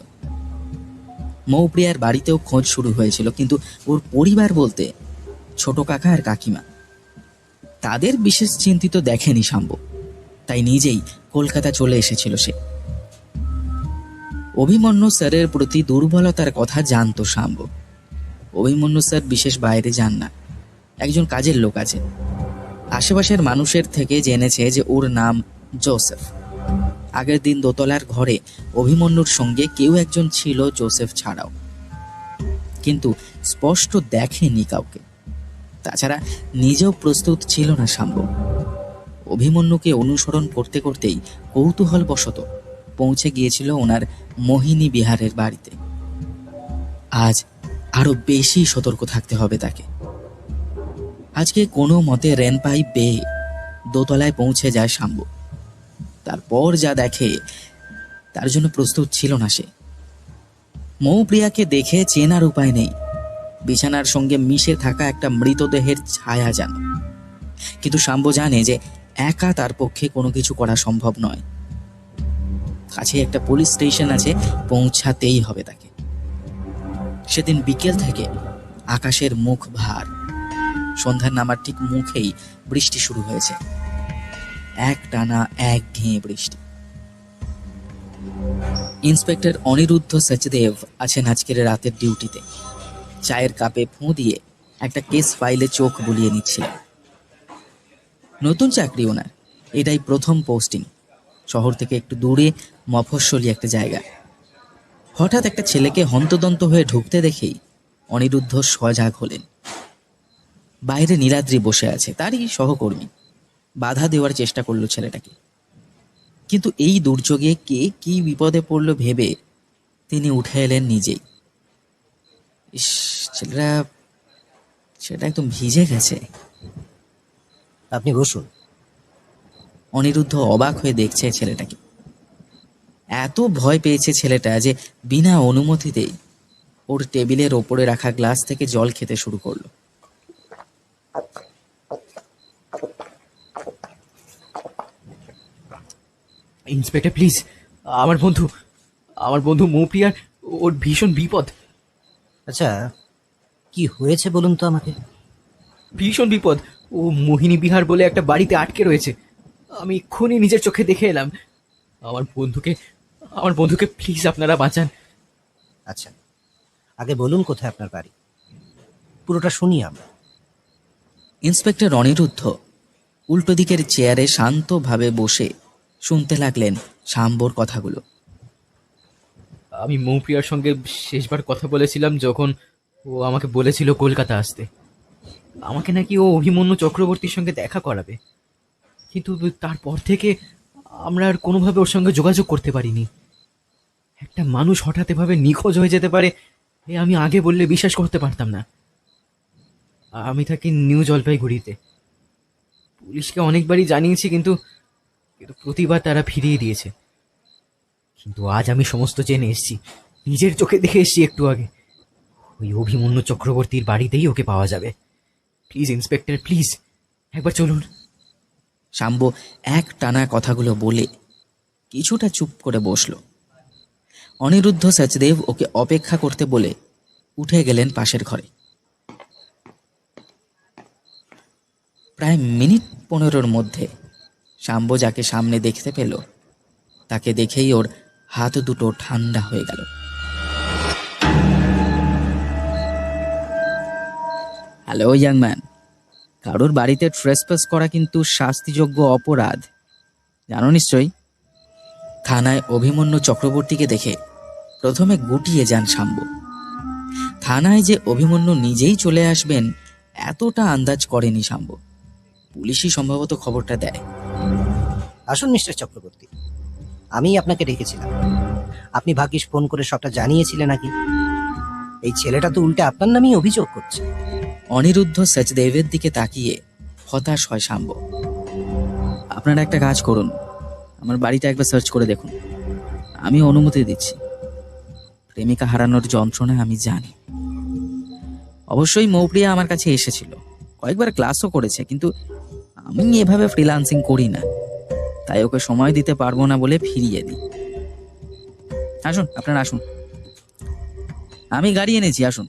মৌপ্রিয়ার বাড়িতেও খোঁজ শুরু হয়েছিল, কিন্তু ওর পরিবার বলতে ছোট কাকা আর কাকিমা, তাদের বিশেষ চিন্তিত দেখেনি শাম্ব। তাই নিজেই কলকাতা চলে এসেছিল সে। অভিমন্যু স্যারের প্রতি দুর্বলতার কথা জানতো শাম্ব। অভিমন্যু স্যার বিশেষ বাইরে যান না, একজন কাজের লোক আছে। আশেপাশের মানুষের থেকে জেনেছে যে ওর নাম জোসেফ। আগের দিন দোতলার ঘরে অভিমন্যুর সঙ্গে কেউ একজন ছিল জোসেফ ছাড়াও, কিন্তু স্পষ্ট দেখেনি কাউকে। তাছাড়া নিজেও প্রস্তুত ছিল না শাম্ব। অভিমন্যুকে অনুসরণ করতে করতেই কৌতূহল বশত পৌঁছে গিয়েছিল ওনার মোহিনী বিহারের বাড়িতে। আজ আরো বেশি সতর্ক থাকতে হবে তাকে। আজকে কোনো মতে রেনপাই পেয়ে দোতলায় পৌঁছে যায় শাম্ব। তারপর যা দেখে তার জন্য প্রস্তুত ছিল না সে। মৌপ্রিয়াকে দেখে চেনার উপায় নেই, বিছানার সঙ্গে মিশে থাকা একটা মৃতদেহের ছায়া যেন। কিন্তু শাম্ব জানে যে একা তার পক্ষে কোনো কিছু করা সম্ভব নয়। কাছে একটা পুলিশ স্টেশন আছে, পৌঁছাতেই হবে তাকে। সেদিন বিকেল থেকে আকাশের মুখ ভার। সন্ধ্যার নামার ঠিক মুখেই বৃষ্টি শুরু হয়েছে, এক টানা এক ঘেয়ে বৃষ্টি। ইন্সপেক্টর অনিরুদ্ধ সচদেব আছেন আজকের রাতের ডিউটিতে। চায়ের কাপে ফু দিয়ে একটা কেস ফাইলে চোখ বুলিয়ে নিচ্ছিলেন। নতুন চাকরি ওনার, এটাই প্রথম পোস্টিং। শহর থেকে একটু দূরে মফস্বলী একটা জায়গা। হঠাৎ একটা ছেলেকে হন্তদন্ত হয়ে ঢুকতে দেখেই অনিরুদ্ধ সজাগ হলেন। বাইরে নীলাদ্রি বসে আছে, তারই সহকর্মী। বাধা দেওয়ার চেষ্টা করলো ছেলেটাকে, কিন্তু এই দুর্যোগে কে কি বিপদে পড়লো ভেবে তিনি উঠে এলেন নিজেই। ইস, ছেলেটা একদম ভিজে গেছে। আপনি বসুন। অনিরুদ্ধ অবাক হয়ে দেখছে ছেলেটাকে। এত ভয় পেয়েছে ছেলেটা যে বিনা অনুমতিতেই ওর টেবিলের ওপরে রাখা গ্লাস থেকে জল খেতে শুরু করলো। ইন্সপেক্টর প্লিজ, আমার বন্ধু মৌপ্রিয়ার ওর ভীষণ বিপদ। আচ্ছা, কি হয়েছে বলুন তো আমাকে। ভীষণ বিপদ। ও মোহিনী বিহার বলে একটা বাড়িতে আটকে রয়েছে। আমি এক্ষুনি নিজের চোখে দেখে এলাম। আমার বন্ধুকে প্লিজ আপনারা বাঁচান। আচ্ছা, আগে বলুন কোথায় আপনার বাড়ি, পুরোটা শুনি আমরা। ইন্সপেক্টর অনিরুদ্ধ উল্টো দিকের চেয়ারে শান্তভাবে বসে শুনতে লাগলেন শাম্বর কথাগুলো। আমি মৌপ্রিয়ার সঙ্গে শেষবার কথা বলেছিলাম যখন ও আমাকে বলেছিল কলকাতা আসতে। আমাকে নাকি ও অভিমন্যু চক্রবর্তীর সঙ্গে দেখা করাবে, কিন্তু তারপর থেকে আমরা আর কোনোভাবে ওর সঙ্গে যোগাযোগ করতে পারিনি। একটা মানুষ হঠাৎ এভাবে নিখোঁজ হয়ে যেতে পারে এ আমি আগে বললে বিশ্বাস করতে পারতাম না। আমি থাকি নিউ জলপাইগুড়িতে। পুলিশকে অনেকবারই জানিয়েছি, কিন্তু প্রতিবার তারা ফিরিয়ে দিয়েছে। কিন্তু আজ আমি সমস্ত জেনে এসেছি, নিজের চোখে দেখে এসেছি একটু আগে। ওই অভিমন্যু চক্রবর্তীর বাড়িতেই ওকে পাওয়া যাবে। প্লিজ ইন্সপেক্টর, প্লিজ একবার চলুন। শাম্ব এক টানা কথাগুলো বলে কিছুটা চুপ করে বসল। অনিরুদ্ধ সচদেব ওকে অপেক্ষা করতে বলে উঠে গেলেন পাশের ঘরে। প্রায় মিনিট 15 মধ্যে শাম্ব যাকে সামনে দেখতে পেল তাকে দেখেই ওর হাত দুটো ঠান্ডা হয়ে গেল। হ্যালো ইয়াং ম্যান, কারোর বাড়িতে ট্রেসপাস করা কিন্তু শাস্তিযোগ্য অপরাধ, জানো নিশ্চয়ই। থানায় অভিমন্যু চক্রবর্তীকে দেখে প্রথমে গুটিয়ে যান শাম্ব। থানায় যে অভিমন্যু নিজেই চলে আসবেন এতটা আন্দাজ করেনি শাম্ব। পুলিশই সম্ভবত খবরটা দেয়। আসুন মিস্টার চক্রবর্তী, আমি আপনাকে ডেকেছিলাম। আপনি ভাগ্যিস ফোন করে সবটা জানিয়েছিলেন নাকি? এই ছেলেটা তো উল্টে আপনার নামেই অভিযোগ করছে। অনিরুদ্ধ সচদেবের দিকে তাকিয়ে হতাশ হয় শাম্ব। আপনারা একটা কাজ করুন, আমার বাড়িটা একবার সার্চ করে দেখুন, আমি অনুমতি দিচ্ছি। প্রেমিকা হারানোর যন্ত্রণা আমি জানি। অবশ্যই মৌপ্রিয়া আমার কাছে এসেছিল, কয়েকবার ক্লাসও করেছে, কিন্তু আমি এভাবে ফ্রিল্যান্সিং করি না, তাই ওকে সময় দিতে পারবো না বলে ফিরিয়ে দিই। আসুন, আপনারা আসুন, আমি গাড়ি এনেছি, আসুন।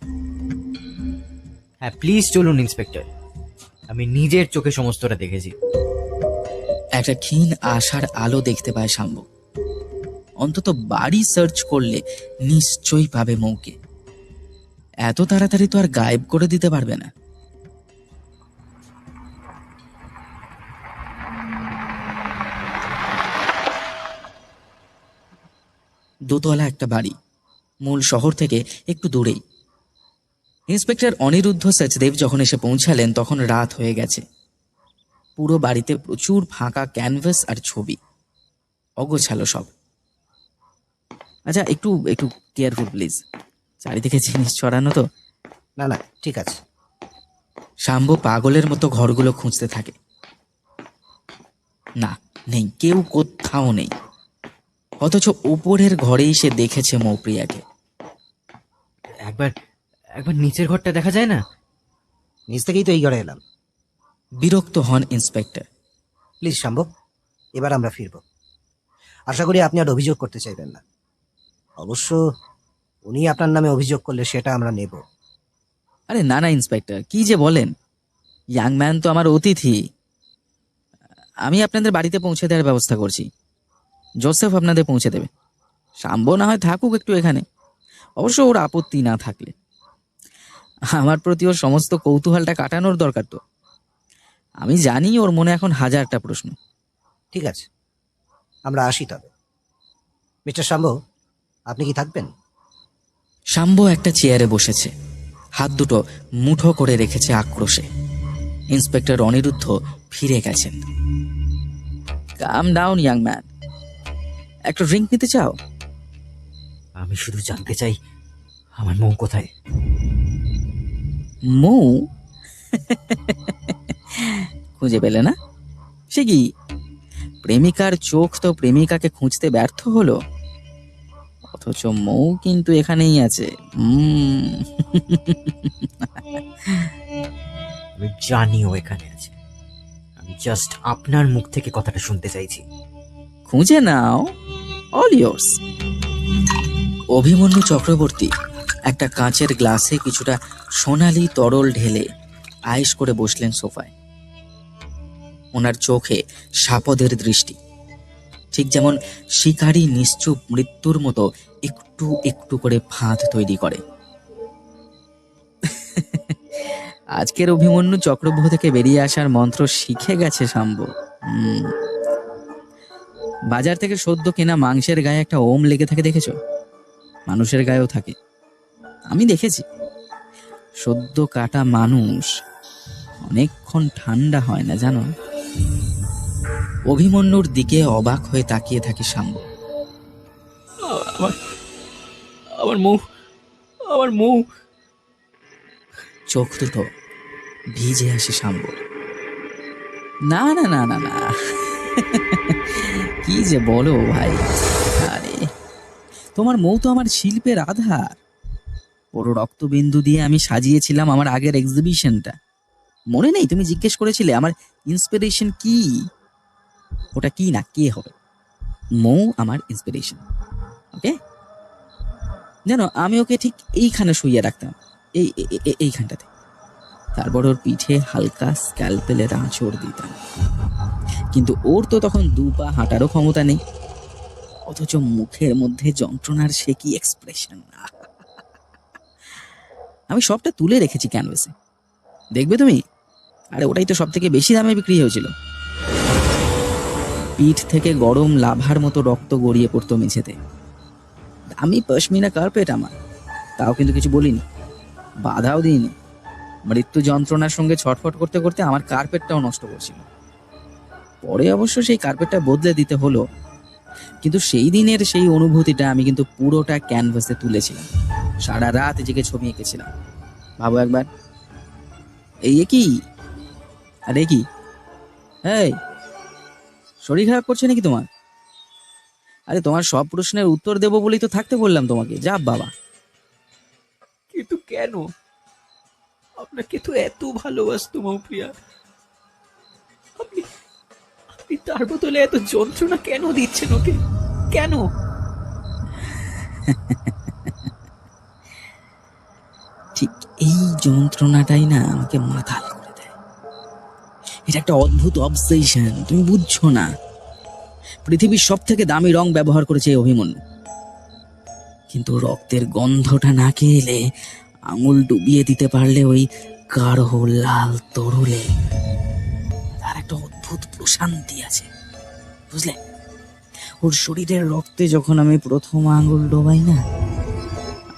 হ্যাঁ প্লিজ চলুন ইন্সপেক্টর, আমি নিজের চোখে সমস্তটা দেখেছি। একটা ক্ষীণ আশার আলো দেখতে পায় শাম্ব। অন্তত বাড়ি সার্চ করলে নিশ্চয়ই পাবে মৌকে। এত তাড়াতাড়ি তো আর গায়েব করে দিতে পারবে না। দোতলা একটা বাড়ি, মূল শহর থেকে একটু দূরেই। ইন্সপেক্টর অনিরুদ্ধ সচদেব যখন এসে পৌঁছালেন তখন রাত হয়ে গেছে। পুরো বাড়িতে প্রচুর ফাঁকা ক্যানভাস আর ছবি, অগোছালো সব। আচ্ছা, একটু একটু কেয়ারফুল প্লিজ, চারিদিকে জিনিস ছড়ানো তো। না না, ঠিক আছে। শাম্ব পাগলের মতো ঘরগুলো খুঁজতে থাকে। না, নেই, কেউ কোথাও নেই। অথচ উপরের ঘরেই সে দেখেছে মৌপ্রিয়াকে। একবার নিচের ঘরটা দেখা যায় না? নিজ থেকেই তো এই ঘরে এলাম। বিরক্ত হন ইন্সপেক্টর। প্লিজ শাম্ব, এবার আমরা ফিরব। আশা করি আপনি আর অভিযোগ করতে চাইবেন না। অবশ্য উনি আপনার নামে অভিযোগ করলে সেটা আমরা নেব। আরে না না ইন্সপেক্টর, কি যে বলেন! ইয়াং ম্যান তো আমার অতিথি। আমি আপনাদের বাড়িতে পৌঁছে দেওয়ার ব্যবস্থা করছি। জোসেফ আপনাদের পৌঁছে দেবে। শাম্ব না হয় থাকুক একটু এখানে, অবশ্য ওর আপত্তি না থাকলে। আমার প্রতি ওর সমস্ত কৌতূহলটা কাটানোর দরকার তো। আমি জানি ওর মনে এখন হাজারটা প্রশ্ন। ঠিক আছে, আমরা আসি তবে। মিস্টার শাম্ব, আপনি কি থাকবেন? শাম্ব একটা চেয়ারে বসেছে, হাত দুটো মুঠো করে রেখেছে আক্রোশে। ইন্সপেক্টর অনিরুদ্ধ ফিরে গেছেন। কাম ডাউন ইয়াং ম্যান, একটা ড্রিঙ্ক নিতে চাও? আমি শুধু জানতে চাই আমার মৌ কোথায়। মৌ? খুঁজে পেলে না? সে কি, প্রেমিকার চোখ তো প্রেমিকাকে খুঁজতে ব্যর্থ হলো, অথচ মৌ কিন্তু এখানেই আছে। আমি জানি ও এখানে আছে, আমি জাস্ট আপনার মুখ থেকে কথাটা শুনতে চাইছি। খুঁজে নাও, অল ইয়োর্স। অভিমন্যু চক্রবর্তী একটা কাঁচের গ্লাসে কিছুটা সোনালি তরল ঢেলে আয়েশ করে বসলেন সোফায়। ওনার চোখে সাপদের দৃষ্টি, ঠিক যেমন শিকারী নিশ্চুপ মৃত্যুর মতো একটু একটু করে ফাঁদ তৈরি করে। আজকের অভিমন্যু চক্রব্যূহ থেকে বেরিয়ে আসার মন্ত্র শিখে গেছে শাম্ব। বাজার থেকে সদ্য কেনা মাংসের গায়ে একটা ওম লেগে থাকে, দেখেছো? মানুষের গায়েও থাকে, আমি দেখেছি। সদ্য কাটা মানুষ অনেকক্ষণ ঠান্ডা হয় না, জানো? অভিমন্যুর দিকে অবাক হয়ে তাকিয়ে থাকে শাম্ব। আমার মৌ, আমার মৌ। চোখ দুটো ভিজে আসে শাম্ব। না না না না না, কি যে বলো ভাই! আরে তোমার মৌ তো আমার শিল্পের আধার। পুরো রক্তবিন্দু দিয়ে আমি সাজিয়েছিলাম আমার আগের এক্সিবিশনটা। মনে নেই তুমি জিজ্ঞেস করেছিলে আমার ইন্সপিরেশন কি? ওটা কি না, কে হবে? মৌ আমার ইন্সপিরেশন। ওকে, জানো আমি ওকে ঠিক এইখানে শুইয়ে রাখতাম, এইখানটাতে। তারপর ওর পিঠে হালকা স্ক্যালপেলের আঁচড় দিতাম। কিন্তু ওর তো তখন 2 পা হাঁটারও ক্ষমতা নেই, অথচ মুখের মধ্যে যন্ত্রণার সে কি এক্সপ্রেশন! আমি সবটা তুলে রেখেছি ক্যানভাসে, দেখবে তুমি। আরে ওটাই তো সব থেকে বেশি দামে বিক্রি হয়েছিল। পিঠ থেকে গরম লাভার মতো রক্ত গড়িয়ে পড়তো মেঝেতে। দামি পশমিনা কার্পেট আমার, তাও কিন্তু কিছু বলিনি, বাধাও দিইনি। মৃত্যু যন্ত্রণার সঙ্গে ছটফট করতে করতে আমার কার্পেটটাও নষ্ট করছিল। পরে অবশ্য সেই কার্পেটটা বদলে দিতে হলো, কিন্তু সেই দিনের সেই অনুভূতিটা আমি কিন্তু পুরোটা ক্যানভাসে তুলেছিলাম। সারা রাত জেগে ছবি এঁকেছিলাম। ভাবো একবার। এই কি, আরে কি, এই শরীর খারাপ করছে নাকি তোমার? আরে তোমার সব প্রশ্নের উত্তর দেবো বলেই তো থাকতে বললাম তোমাকে। যা বাবা। কিন্তু কেন? আপনাকে তো এত ভালোবাসতো মৌপ্রিয়া, আপনি আপনি তার বদলে এত যন্ত্রণা কেন দিচ্ছেন ওকে? কেন? ঠিক এই যন্ত্রণাটাই না আমাকে মাতাল করে দেয়। এটা একটা অদ্ভুত অবসেশন, তুমি বুঝছো না। পৃথিবীর সব থেকে দামি রং ব্যবহার করেছে এই অভিমন্যু, কিন্তু রক্তের গন্ধটা নাকে এলে, আঙুল ডুবিয়ে দিতে পারলে ওই গাঢ় লাল তরলে তার একটা অদ্ভুত প্রশান্তি আছে, বুঝলে? ওর শরীরের রক্তে যখন আমি প্রথম আঙুল ডোবাই না,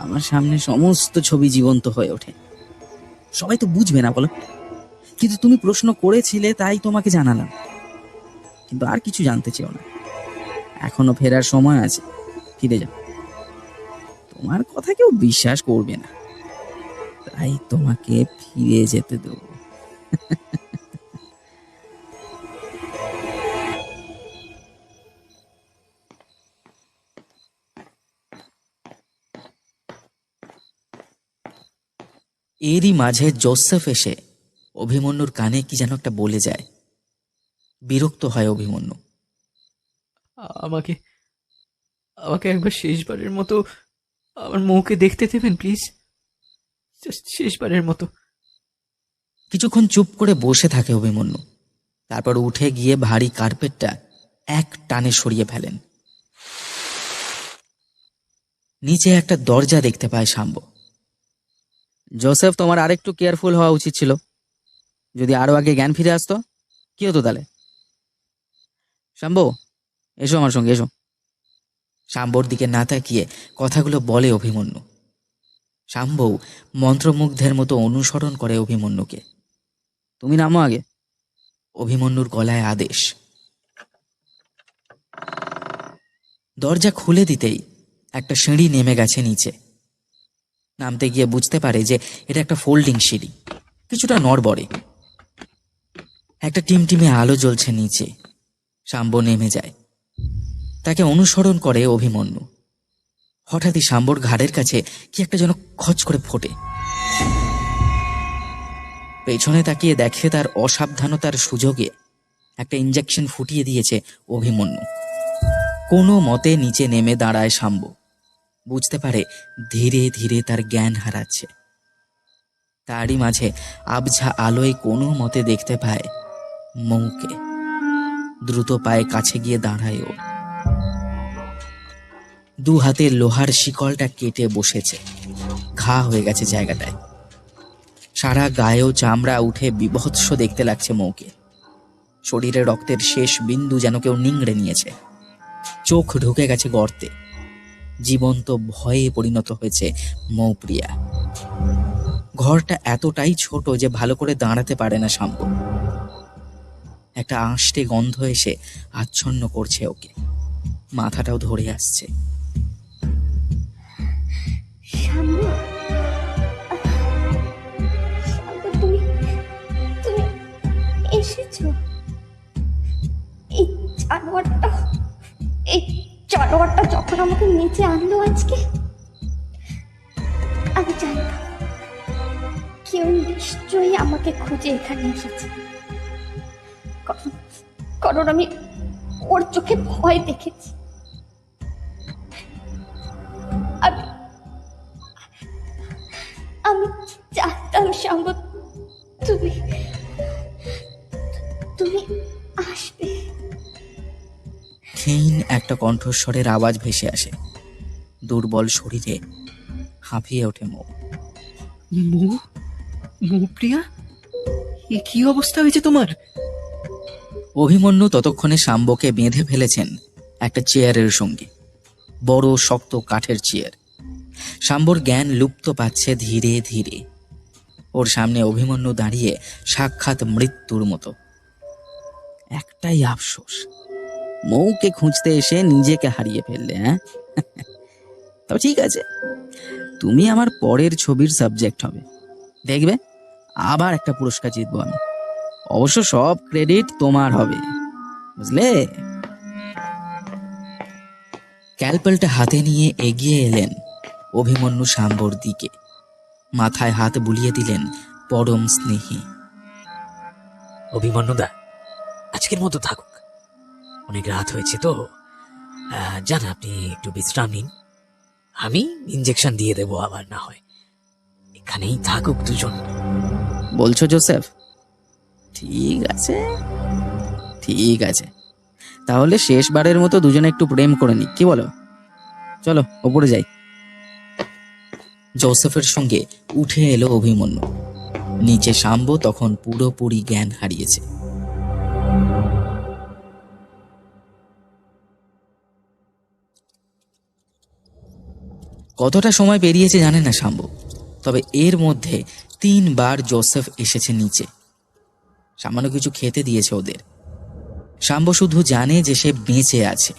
আমার সামনে সমস্ত ছবি জীবন্ত হয়ে ওঠে। সবাই তো বুঝবে না বলো, কিন্তু তুমি প্রশ্ন করেছিলে তাই তোমাকে জানালাম। কিন্তু আর কিছু জানতে চেও না, এখনো ফেরার সময় আছে, ফিরে যাও। তোমার কথা কেউ বিশ্বাস করবে না, তাই তোমাকে ফিরে যেতে দেবো। এরই মাঝে জোসেফ এসে অভিমন্যুর কানে কি যেন একটা বলে যায়। বিরক্ত হয় অভিমন্যু। আমাকে আমাকে একবার শেষবারের মতো আমার মৌকে দেখতে দেবেন প্লিজ, জাস্ট শেষবারের মতো। কিছুক্ষণ চুপ করে বসে থাকে অভিমন্যু। তারপর উঠে গিয়ে ভারী কার্পেটটা এক টানে সরিয়ে ফেলেন। নিচে একটা দরজা দেখতে পায় শাম্ব। জোসেফ, তোমার আরেকটু কেয়ারফুল হওয়া উচিত ছিল। যদি আরো আগে জ্ঞান ফিরে আসতো কি হতো তাহলে? শাম্ব, এসো আমার সঙ্গে, এসো। শাম্বর দিকে না তাকিয়ে কথাগুলো বলে অভিমন্যু। শাম্বউ মন্ত্রমুগ্ধের মতো অনুসরণ করে অভিমন্যুকে। তুমি নামো আগে, অভিমন্যুর গলায় আদেশ। দরজা খুলে দিতেই একটা সিঁড়ি নেমে গেছে নিচে। নামতে গিয়ে বুঝতে পারে যে এটা একটা ফোল্ডিং সিঁড়ি, কিছুটা নড়বড়ে। একটা টিমটিমে আলো জ্বলছে নিচে। শাম্ব নেমে যায়, তাকে অনুসরণ করে অভিমন্যু। হঠাৎই শাম্বর ঘাড়ের কাছে কি একটা যেন খচ করে ফোটে। পেছনে তাকিয়ে দেখে তার অসাবধানতার সুযোগে একটা ইঞ্জেকশন ফুটিয়ে দিয়েছে অভিমন্যু। কোনো মতে নিচে নেমে দাঁড়ায় শাম্ব। বুঝতে পারে ধীরে ধীরে তার জ্ঞান হারাচ্ছে। তারই মাঝে আবঝা আলোয় কোনো মতে দেখতে পায় মৌকে। দ্রুত পায়ে কাছে গিয়ে দাঁড়ায় ও। দু হাতে লোহার শিকলটা কেটে বসেছে, ঘা হয়ে গেছে জায়গাটায়। সারা গায়েও চামড়া উঠে বিভৎস দেখতে লাগছে মৌকে। শরীরে রক্তের শেষ বিন্দু যেন কেউ নিংড়ে নিয়েছে। চোখ ঢুকে গেছে গর্তে। জীবন্ত ভয়ে পরিণত হয়েছে মৌপ্রিয়া। ঘরটা এতটাই ছোট যে ভালো করে দাঁড়াতে পারে না শাম্ব। একটা আঁশটে গন্ধ এসে আচ্ছন্ন করছে ওকে, মাথাটাও ধরে আসছে। শাম্ব, তুমি তুমি এসেছো? এই জানোয়ারটা যখন আমাকে নিচে আনলো আজকে, আমি জানতাম কেউ নিশ্চয়ই আমাকে খুঁজে এখানে এসেছে। কারণ আমি ওর চোখে ভয় দেখেছি। আমি জানতাম শাম্ব তুমি আসবে। ক্ষীণ একটা কণ্ঠস্বরের আওয়াজ ভেসে আসে। দুর্বল শরীরে হাঁপিয়ে ওঠে মৌ। মৌপ্রিয়া, এ কি অবস্থা হয়েছে তোমার? অভিমন্যু ততক্ষণে শাম্বকে বেঁধে ফেলেছেন একটা চেয়ারের সঙ্গে, বড় শক্ত কাঠের চেয়ার। শাম্বর জ্ঞান লুপ্ত পাচ্ছে ধীরে ধীরে। ওর সামনে অভিমন্যু দাঁড়িয়ে সাক্ষাৎ মৃত্যুর মতো। একটাই আফসোস, মৌকে খুঁজতে এসে নিজেকে হারিয়ে ফেললে। হ্যাঁ, তবে ঠিক আছে, তুমি আমার পরের ছবির সাবজেক্ট হবে। দেখবে আবার একটা পুরস্কার জিতবো আমি। অবশ্য সব ক্রেডিট তোমার হবে, বুঝলে? ক্যালপেলটা হাতে নিয়ে এগিয়ে এলেন অভিমন্যু শাম্বর দিকে। মাথায় হাত বুলিয়ে দিলেন পরম স্নেহী। অভিমন্যুদা, আজকের মতো থাকুক, অনেক রাত হয়েছে তো। যান, আপনি একটু বিশ্রাম নিন, আমি ইঞ্জেকশন দিয়ে দেবো আবার, না হয় এখানেই থাকুক দুজন। বলছো জোসেফ? ঠিক আছে, ঠিক আছে, তাহলে শেষবারের মতো দুজনে একটু প্রেম করে নি, কি বলো? চলো ওপরে যাই। জোসেফের সঙ্গে উঠে এলো অভিমন্যু। নিচে শাম্ব তখন পুরোপুরি জ্ঞান হারিয়েছে। কতটা সময় পেরিয়েছে জানে না শাম্ব, তবে এর মধ্যে 3 বার জোসেফ এসেছে নিচে। সামান্য কিছু খেতে দিয়েছে ওদের। শাম্ব শুধু জানে যে সে বেঁচে আছে।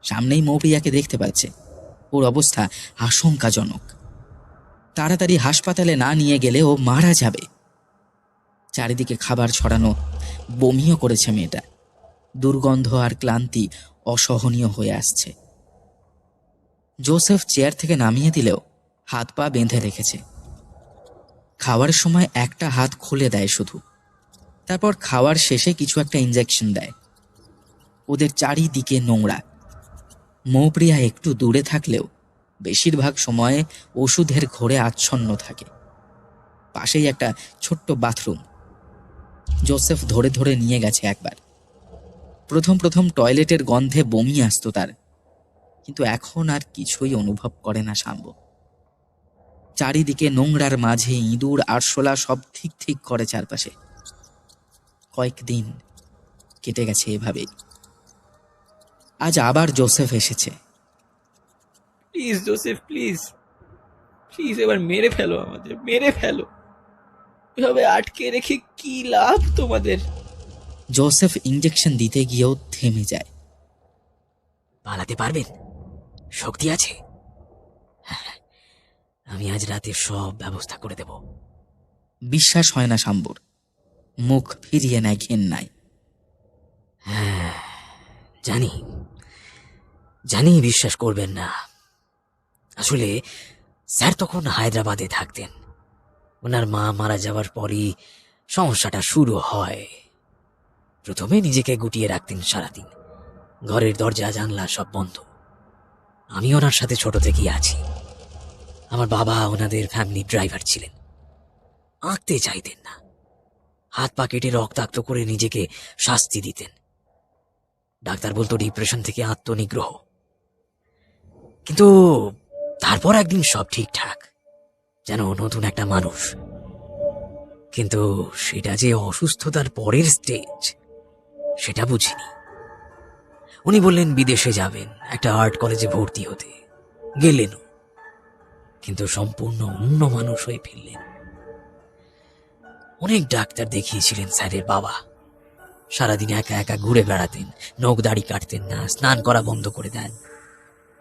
সামনেই মৌপ্রিয়াকে দেখতে পাচ্ছে। ওর অবস্থা আশঙ্কাজনক। তাড়াতাড়ি হাসপাতালে না নিয়ে গেলে ও মারা যাবে। চারিদিকে খাবার ছড়ানো, বমিও করেছে মেয়েটা। দুর্গন্ধ আর ক্লান্তি অসহনীয় হয়ে আসছে। জোসেফ চেয়ার থেকে নামিয়ে দিলেও হাত পা বেঁধে রেখেছে। খাওয়ার সময় একটা হাত খুলে দেয় শুধু। তারপর খাওয়ার শেষে কিছু একটা ইঞ্জেকশন দেয়। ওদের চারিদিকে নোংরা। মৌপ্রিয়া একটু দূরে থাকলেও বেশিরভাগ সময়ে ওষুধের ঘোরে আচ্ছন্ন থাকে। পাশেই একটা ছোট্ট বাথরুম। জোসেফ ধরে ধরে নিয়ে গেছে একবার। প্রথম প্রথম টয়লেটের গন্ধে বমি আসতো তার, কিন্তু এখন আর কিছুই অনুভব করে না শাম্ব। চারিদিকে নোংরার মাঝে ইঁদুর আরশোলা সব ঠিক ঠিক করে চারপাশে। কয়েকদিন কেটে গেছে এভাবেই। আজ আবার জোসেফ এসেছে। প্লিজ জোসেফ, প্লিজ প্লিজ, এবার মেরে ফেলো আমাদের, মেরে ফেলো। এভাবে আটকে রেখে কি লাভ তোমাদের? জোসেফ ইঞ্জেকশন দিতে গিয়েও থেমে যায়। পালাতে পারবেন? শক্তি আছে? আমি আজ রাতে সব ব্যবস্থা করে দেব। বিশ্বাস হয় না শাম্বুর। মুখ ফিরিয়ে নেয় ঘেন্নায়। হ্যাঁ, জানি জানি বিশ্বাস করবেন না। আসলে স্যার তখন হায়দ্রাবাদে থাকতেন। ওনার মা মারা যাওয়ার পরই সমস্যাটা শুরু হয়। প্রথমে নিজেকে গুটিয়ে রাখতেন সারাদিন, ঘরের দরজা জানলা সব বন্ধ। আমি ওনার সাথে ছোট থেকেই আছি। আমার বাবা ওনাদের ফ্যামিলি ড্রাইভার ছিলেন। আঁকতে চাইতেন না, হাত পা কেটে রক্তাক্ত করে নিজেকে শাস্তি দিতেন। ডাক্তার বলতো ডিপ্রেশন থেকে আত্মনিগ্রহ। কিন্তু তারপর একদিন সব ঠিকঠাক, যেন নতুন একটা মানুষ। কিন্তু সেটা যে অসুস্থতার পরের স্টেজ, সেটা বুঝিনি। উনি বললেন বিদেশে যাবেন, একটা আর্ট কলেজে ভর্তি হতে। গেলেনও, কিন্তু সম্পূর্ণ অন্য মানুষ হয়ে ফিরলেন। অনেক ডাক্তার দেখিয়েছিলেন স্যারের বাবা। সারাদিন একা একা ঘুরে বেড়াতেন, নখ দাড়ি কাটতেন না, স্নান করা বন্ধ করে দেন।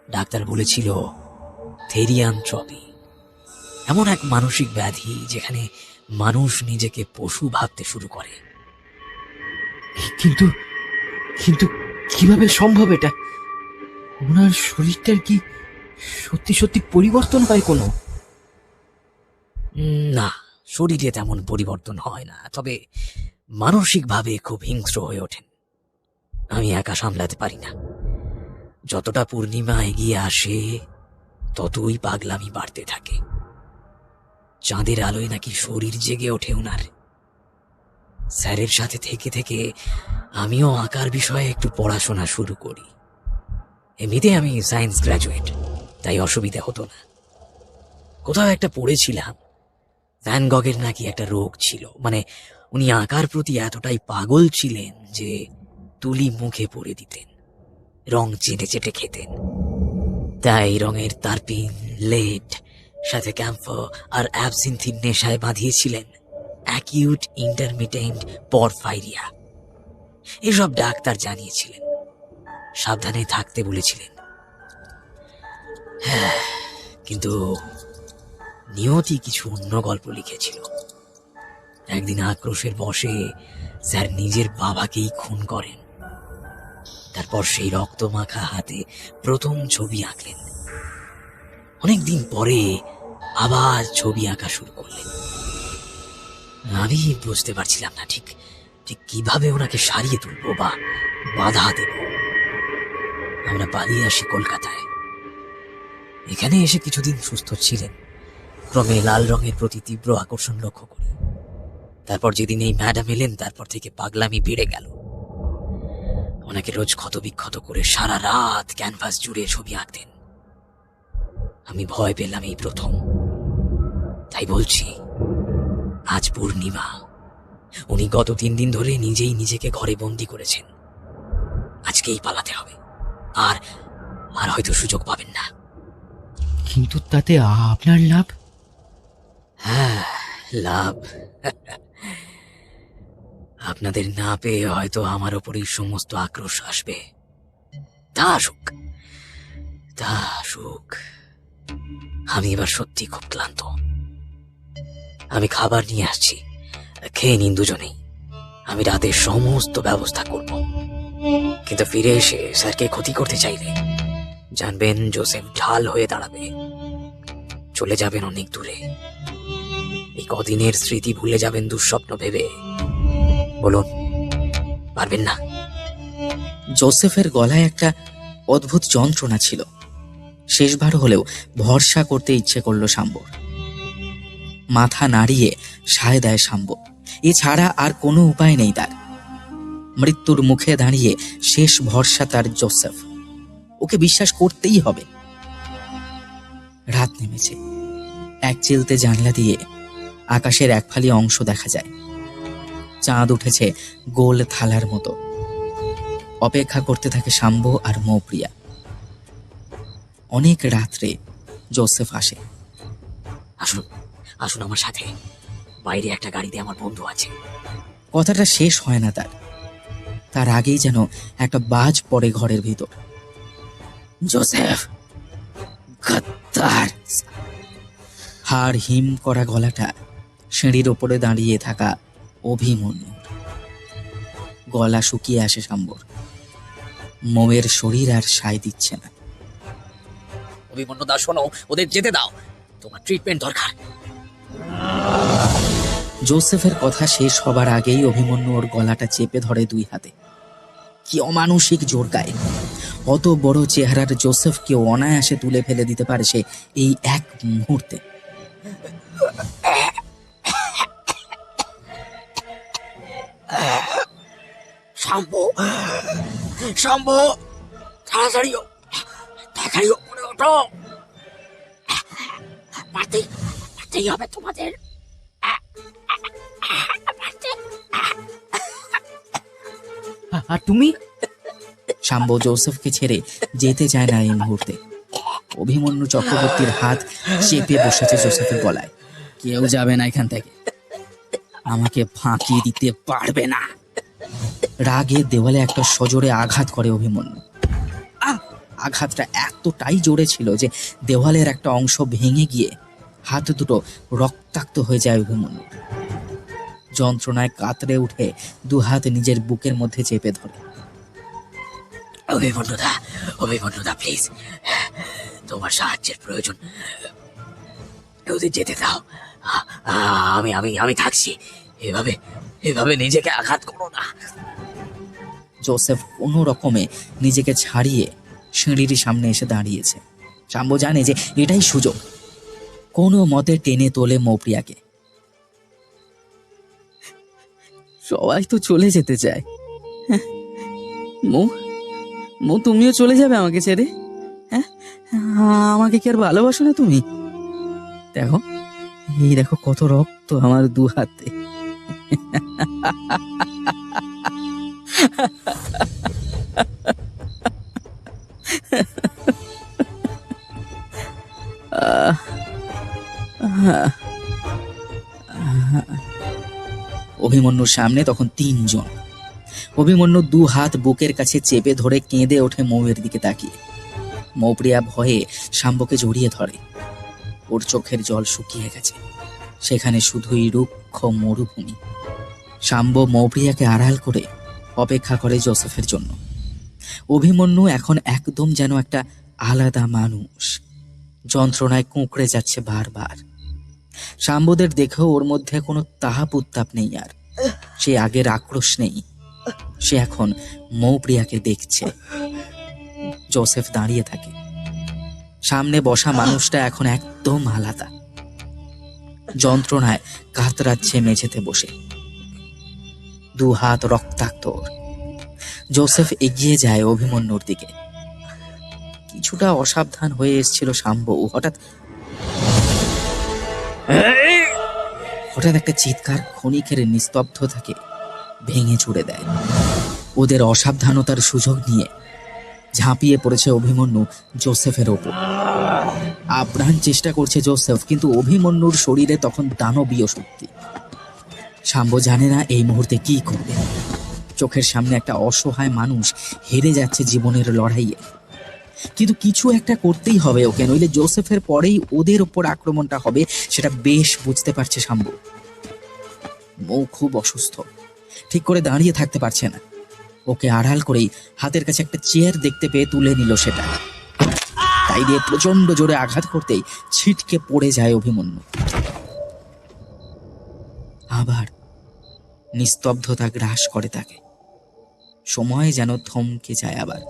ডাক্তার বলেছিল থেরিয়ানট্রপি, এমন এক মানসিক ব্যাধি যেখানে মানুষ নিজেকে পশু ভাবতে শুরু করে। কিন্তু কিন্তু কিভাবে সম্ভব এটা? ওনার শরীরটার কি সত্যি সত্যি পরিবর্তন হয় কোনো? না, শরীরে তেমন পরিবর্তন হয় না, তবে মানসিকভাবে খুব হিংস্র হয়ে ওঠেন। আমি একা সামলাতে পারি না। যতটা পূর্ণিমা এগিয়ে আসে ততই পাগলামি বাড়তে থাকে। চাঁদের আলোয় নাকি শরীর জেগে ওঠে ওনার। স্যারের সাথে থেকে থেকে আমিও আঁকার বিষয়ে একটু পড়াশোনা শুরু করি। এমনিতে আমি সায়েন্স গ্র্যাজুয়েট, তাই অসুবিধা হতো না। কোথাও একটা পড়েছিলাম ভ্যান গগের নাকি একটা রোগ ছিল, মানে উনি আঁকার প্রতি এতটাই পাগল ছিলেন যে তুলি মুখে পরে দিতেন, রং চেটে চেটে খেতেন। তাই রঙের তারপিন, লেড, সাথে ক্যাম্ফর আর অ্যাবসিন্থির নেশায় বাঁধিয়েছিলেন অ্যাকিউট ইন্টারমিটেন্ট পরফাইরিয়া। এসব ডাক্তার জানিয়েছিলেন, সাবধানে থাকতে বলেছিলেন। হ্যাঁ, কিন্তু নিয়তি কিছু অন্য গল্প লিখেছিল। একদিন আক্রোশের বশে স্যার নিজের বাবাকেই খুন করেন। তারপর সেই রক্তমাখা হাতে প্রথম ছবি আঁকলেন। অনেকদিন পরে আবার ছবি আঁকা শুরু করলেন। আমি বুঝতে পারছিলাম না ঠিক ঠিক কিভাবে ওনাকে সারিয়ে তুলবো বা বাধা দেব। আমরা পালিয়ে আসি কলকাতায়। এখানে এসে কিছুদিন সুস্থ ছিলেন। ক্রমে লাল রঙের প্রতি তীব্র আকর্ষণ লক্ষ্য করি। তারপর যেদিন এই ম্যাডাম এলেন, তারপর থেকে পাগলামি বেড়ে গেল। ওনাকে রোজ ক্ষতবিক্ষত করে সারা রাত ক্যানভাস জুড়ে ছবি আঁকতেন। আমি ভয় পেলাম এই প্রথম। তাই বলছি, আজ পূর্ণিমা। উনি গত 3 দিন ধরে নিজেই নিজেকে ঘরে বন্দি করেছেন। আজকেই পালাতে হবে, আর আর হয়তো সুযোগ পাবেন না। কিন্তু তাতে আপনার লাভ? হ্যাঁ, লাভ। আপনাদের না পেয়ে হয়তো আমার ওপরই সমস্ত আক্রোশ আসবে। তা আসুক, তা আসুক। আমি এবার সত্যি খুব ক্লান্ত। আমি খাবার নিয়ে আসছি, খেয়ে নিন দুজনেই। আমি রাতের সমস্ত ব্যবস্থা করব। কিন্তু ফিরে এসে স্যারকে ক্ষতি করতে চাইলে জানবেন জোসেফ ঢাল হয়ে দাঁড়াবে। চলে যাবেন অনেক দূরে। এই কদিনের স্মৃতি ভুলে যাবেন দুঃস্বপ্ন ভেবে। বলুন, পারবেন না? জোসেফের গলায় একটা অদ্ভুত যন্ত্রণা ছিল। শেষবার হলেও ভরসা করতে ইচ্ছে করলো শাম্বর। মাথা নাড়িয়ে সায় দেয় শাম্ব। এছাড়া আর কোনো উপায় নেই তার। মৃত্যুর মুখে দাঁড়িয়ে শেষ ভরসা তার জোসেফ। ওকে বিশ্বাস করতেই হবে। রাত নেমেছে। এক চিলতে জানলা দিয়ে আকাশের এক ফালি অংশ দেখা যায়। চাঁদ উঠেছে গোল থালার মতো। অপেক্ষা করতে থাকে শাম্ব আর মৌপ্রিয়া। অনেক রাত্রে জোসেফ আসে। আসুন আসুন আমার সাথে, বাইরে একটা গাড়িতে আমার বন্ধু আছে। কথাটা শেষ হয় না তার। তার আগেই যেন একটা বাজ পড়ে ঘরের ভিতর। জোসেফ, গদ্দার! হাড় হিম করা গলাটা সিঁড়ির ওপরে দাঁড়িয়ে থাকা অভিমন্যু। গলা শুকিয়ে আসে শাম্বর। মৌয়ের শরীর আর সায় দিচ্ছে না। অভিমন্যু দা শোনো, ওদের যেতে দাও, তোমার ট্রিটমেন্ট দরকার। জোসেফের কথা শেষ হবার আগেই অভিমন্যু ওর গলাটা চেপে ধরে দুই হাতে। কি অমানসিক জোর গায়ে! অত বড় চেহারার জোসেফকে অনায়াসে তুলে ফেলে দিতে পারে সে এই এক মুহূর্তে। শাম্বু, শাম্বু, তাড়াতাড়িও, তাড়াতাড়িও মনে ওঠো, পারতেই হবে তোমাদের। আর তুমি? শাম্ব জোসেফকে ছেড়ে যেতে চায় না এই মুহূর্তে। অভিমন্যু চক্রবর্তীর হাত চেপে বসেছে জোসেফের গলায়। কেউ যাবে না এখান থেকে, আমাকে ফাঁকি দিতে পারবে না। রাগে দেওয়ালে একটা সজোরে আঘাত করে অভিমন্যু। আঘাতটা এতটাই জোরে ছিল যে দেওয়ালের একটা অংশ ভেঙে গিয়ে হাত দুটো রক্তাক্ত হয়ে যায় অভিমন্যু। যন্ত্রণায় কাতরে উঠে দু হাত নিজের বুকের মধ্যে চেপে ধরে। অভিমন্যু দা প্লিজ, তোমার সাহায্যের প্রয়োজন, ওদের যেতে দাও। আমি আমি আমি থাকছি। এভাবে নিজেকে আঘাত করো না। জোসেফ কোনো রকমে নিজেকে ছাড়িয়ে সিঁড়ির সামনে এসে দাঁড়িয়েছে। শাম্ব জানে যে এটাই সুযোগ। কোনো মতে টেনে তোলে মৌপ্রিয়াকে। সবাই তো চলে যেতে চায়, মৌ তুমিও চলে যাবে আমাকে ছেড়ে? হ্যাঁ, আমাকে কি আর ভালোবাসো না তুমি? দেখো, এই দেখো কত রক্ত আমার দু হাতে। অভিমন্যুর সামনে তখন তিনজন। অভিমন্যু দু হাত বুকের কাছে চেপে ধরে কেঁদে ওঠে মৌয়ের দিকে তাকিয়ে। মৌপ্রিয়া ভয়ে শাম্বকে জড়িয়ে ধরে। ওর চোখের জল শুকিয়ে গেছে, সেখানে শুধুই রুক্ষ মরুভূমি। শাম্ব মৌপ্রিয়াকে আড়াল করে অপেক্ষা করে জোসেফের জন্য। অভিমন্যু এখন একদম যেন একটা আলাদা মানুষ। যন্ত্রণায় কুঁকড়ে যাচ্ছে বারবার। শাম্বদের দেখেও ওর মধ্যে কোনো তাহাপ উত্তাপ নেই আর। সে আগের আক্রোশ নেই। সে এখন মৌপ্রিয়াকে দেখছে। জোসেফ দাঁড়িয়ে থাকে। সামনে বসা মানুষটা এখন একদম আলাদা। যন্ত্রণায় কাতরাচ্ছে মেঝেতে বসে। দু হাত রক্তাক্ত ওর। জোসেফ এগিয়ে যায় অভিমন্যুর দিকে। কিছুটা অসাবধান হয়ে এসেছিল শাম্ব। হঠাৎ একটা চিৎকার ক্ষণিকের নিস্তব্ধতাকে ভেঙে চুড়ে দেয়। ওদের অসাবধানতার সুযোগ নিয়ে ঝাঁপিয়ে পড়েছে অভিমন্যু জোসেফের ওপর। আপ্রাণ চেষ্টা করছে জোসেফ, কিন্তু অভিমন্যুর শরীরে তখন দানবীয় শক্তি। শাম্ব জানে না এই মুহূর্তে কি করবে। চোখের সামনে একটা অসহায় মানুষ হেরে যাচ্ছে জীবনের লড়াইয়ে, কিন্তু কিছু একটা করতেই হবে ওকে, নইলে জোসেফের পরেই ওদের ওপর আক্রমণটা হবে, সেটা বেশ বুঝতে পারছে শাম্ব। মৌ খুব অসুস্থ, ঠিক করে দাঁড়িয়ে থাকতে পারছে না। ওকে আড়াল করেই হাতের কাছে একটা চেয়ার দেখতে পেয়ে তুলে নিল সেটা। তাই দিয়ে প্রচন্ড জোরে আঘাত করতেই ছিটকে পড়ে যায় অভিমন্যু। আবার নিস্তব্ধতা গ্রাস করে তাকে। সময় যেন থমকে যায় আবার।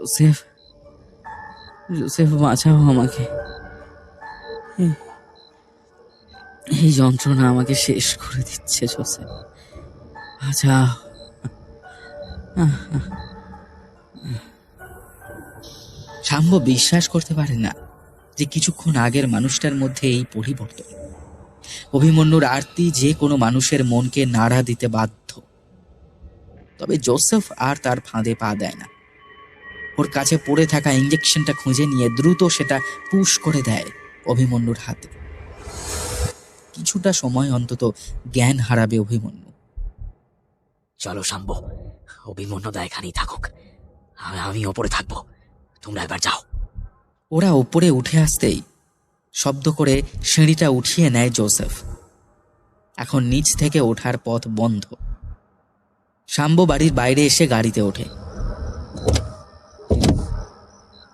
জোসেফ, জোসেফ বাঁচাও আমাকে, এই যন্ত্রণা আমাকে শেষ করে দিচ্ছে। জোসেফ বাঁচাও। শাম্ব বিশ্বাস করতে পারে না যে কিছুক্ষণ আগের মানুষটার মধ্যে এই পরিবর্তন। অভিমন্যুর আরতি যে কোনো মানুষের মনকে নাড়া দিতে বাধ্য, তবে জোসেফ আর তার ফাঁদে পা দেয় না। ওর কাছে পড়ে থাকা ইঞ্জেকশনটা খুঁজে নিয়ে দ্রুত সেটা পুশ করে দেয় অভিমন্যুর হাতে। কিছুটা সময় অন্তত জ্ঞান হারাবে অভিমন্যু। চলো শাম্ব, অভিমন্যু দা এখানেই থাকুক, আমি ওপরে থাকবো, তোমরা এবার যাও। ওরা ওপরে উঠে আসতেই শব্দ করে সিঁড়িটা উঠিয়ে নেয় জোসেফ। এখন নিচ থেকে ওঠার পথ বন্ধ। শাম্ব বাড়ির বাইরে এসে গাড়িতে ওঠে।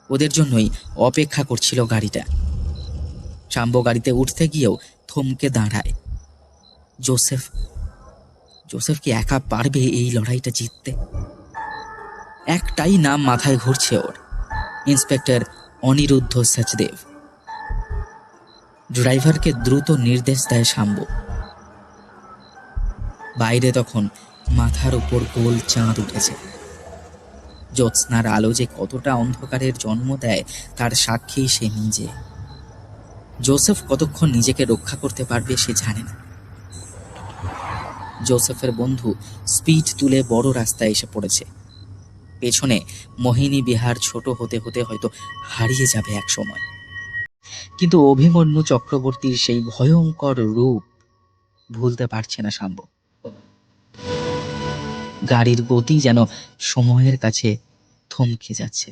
ওদের জন্যই অপেক্ষা করছিল গাড়িটা। শাম্ব গাড়িতে উঠতে গিয়েও থমকে দাঁড়ায়। জোসেফ কি একা পারবে এই লড়াইটা জিততে? একটাই নাম মাথায় ঘুরছে ওর, ইন্সপেক্টর অনিরুদ্ধ সচদেব। ড্রাইভারকে দ্রুত নির্দেশ দেয় শাম্ব। বাইরে তখন মাথার উপর গোল চাঁদ উঠেছে। জ্যোৎস্নার আলো যে কতটা অন্ধকারের জন্ম দেয় তার সাক্ষী সে নিজে। জোসেফ কতক্ষণ নিজেকে রক্ষা করতে পারবে সে জানে না। জোসেফের বন্ধু স্পিড তুলে বড় রাস্তায় এসে পড়েছে। পেছনে মোহিনী বিহার ছোট হতে হতে হয়তো হারিয়ে যাবে এক সময়। কিন্তু অভিমন্যু চক্রবর্তীর সেই ভয়ঙ্কর রূপ ভুলতে পারছে না শাম্ব। গাড়ির গতি যেন সময়ের কাছে থমকে যাচ্ছে।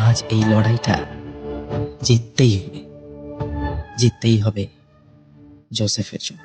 আজ এই লড়াইটা জিততেই হবে জোসেফের জন্য।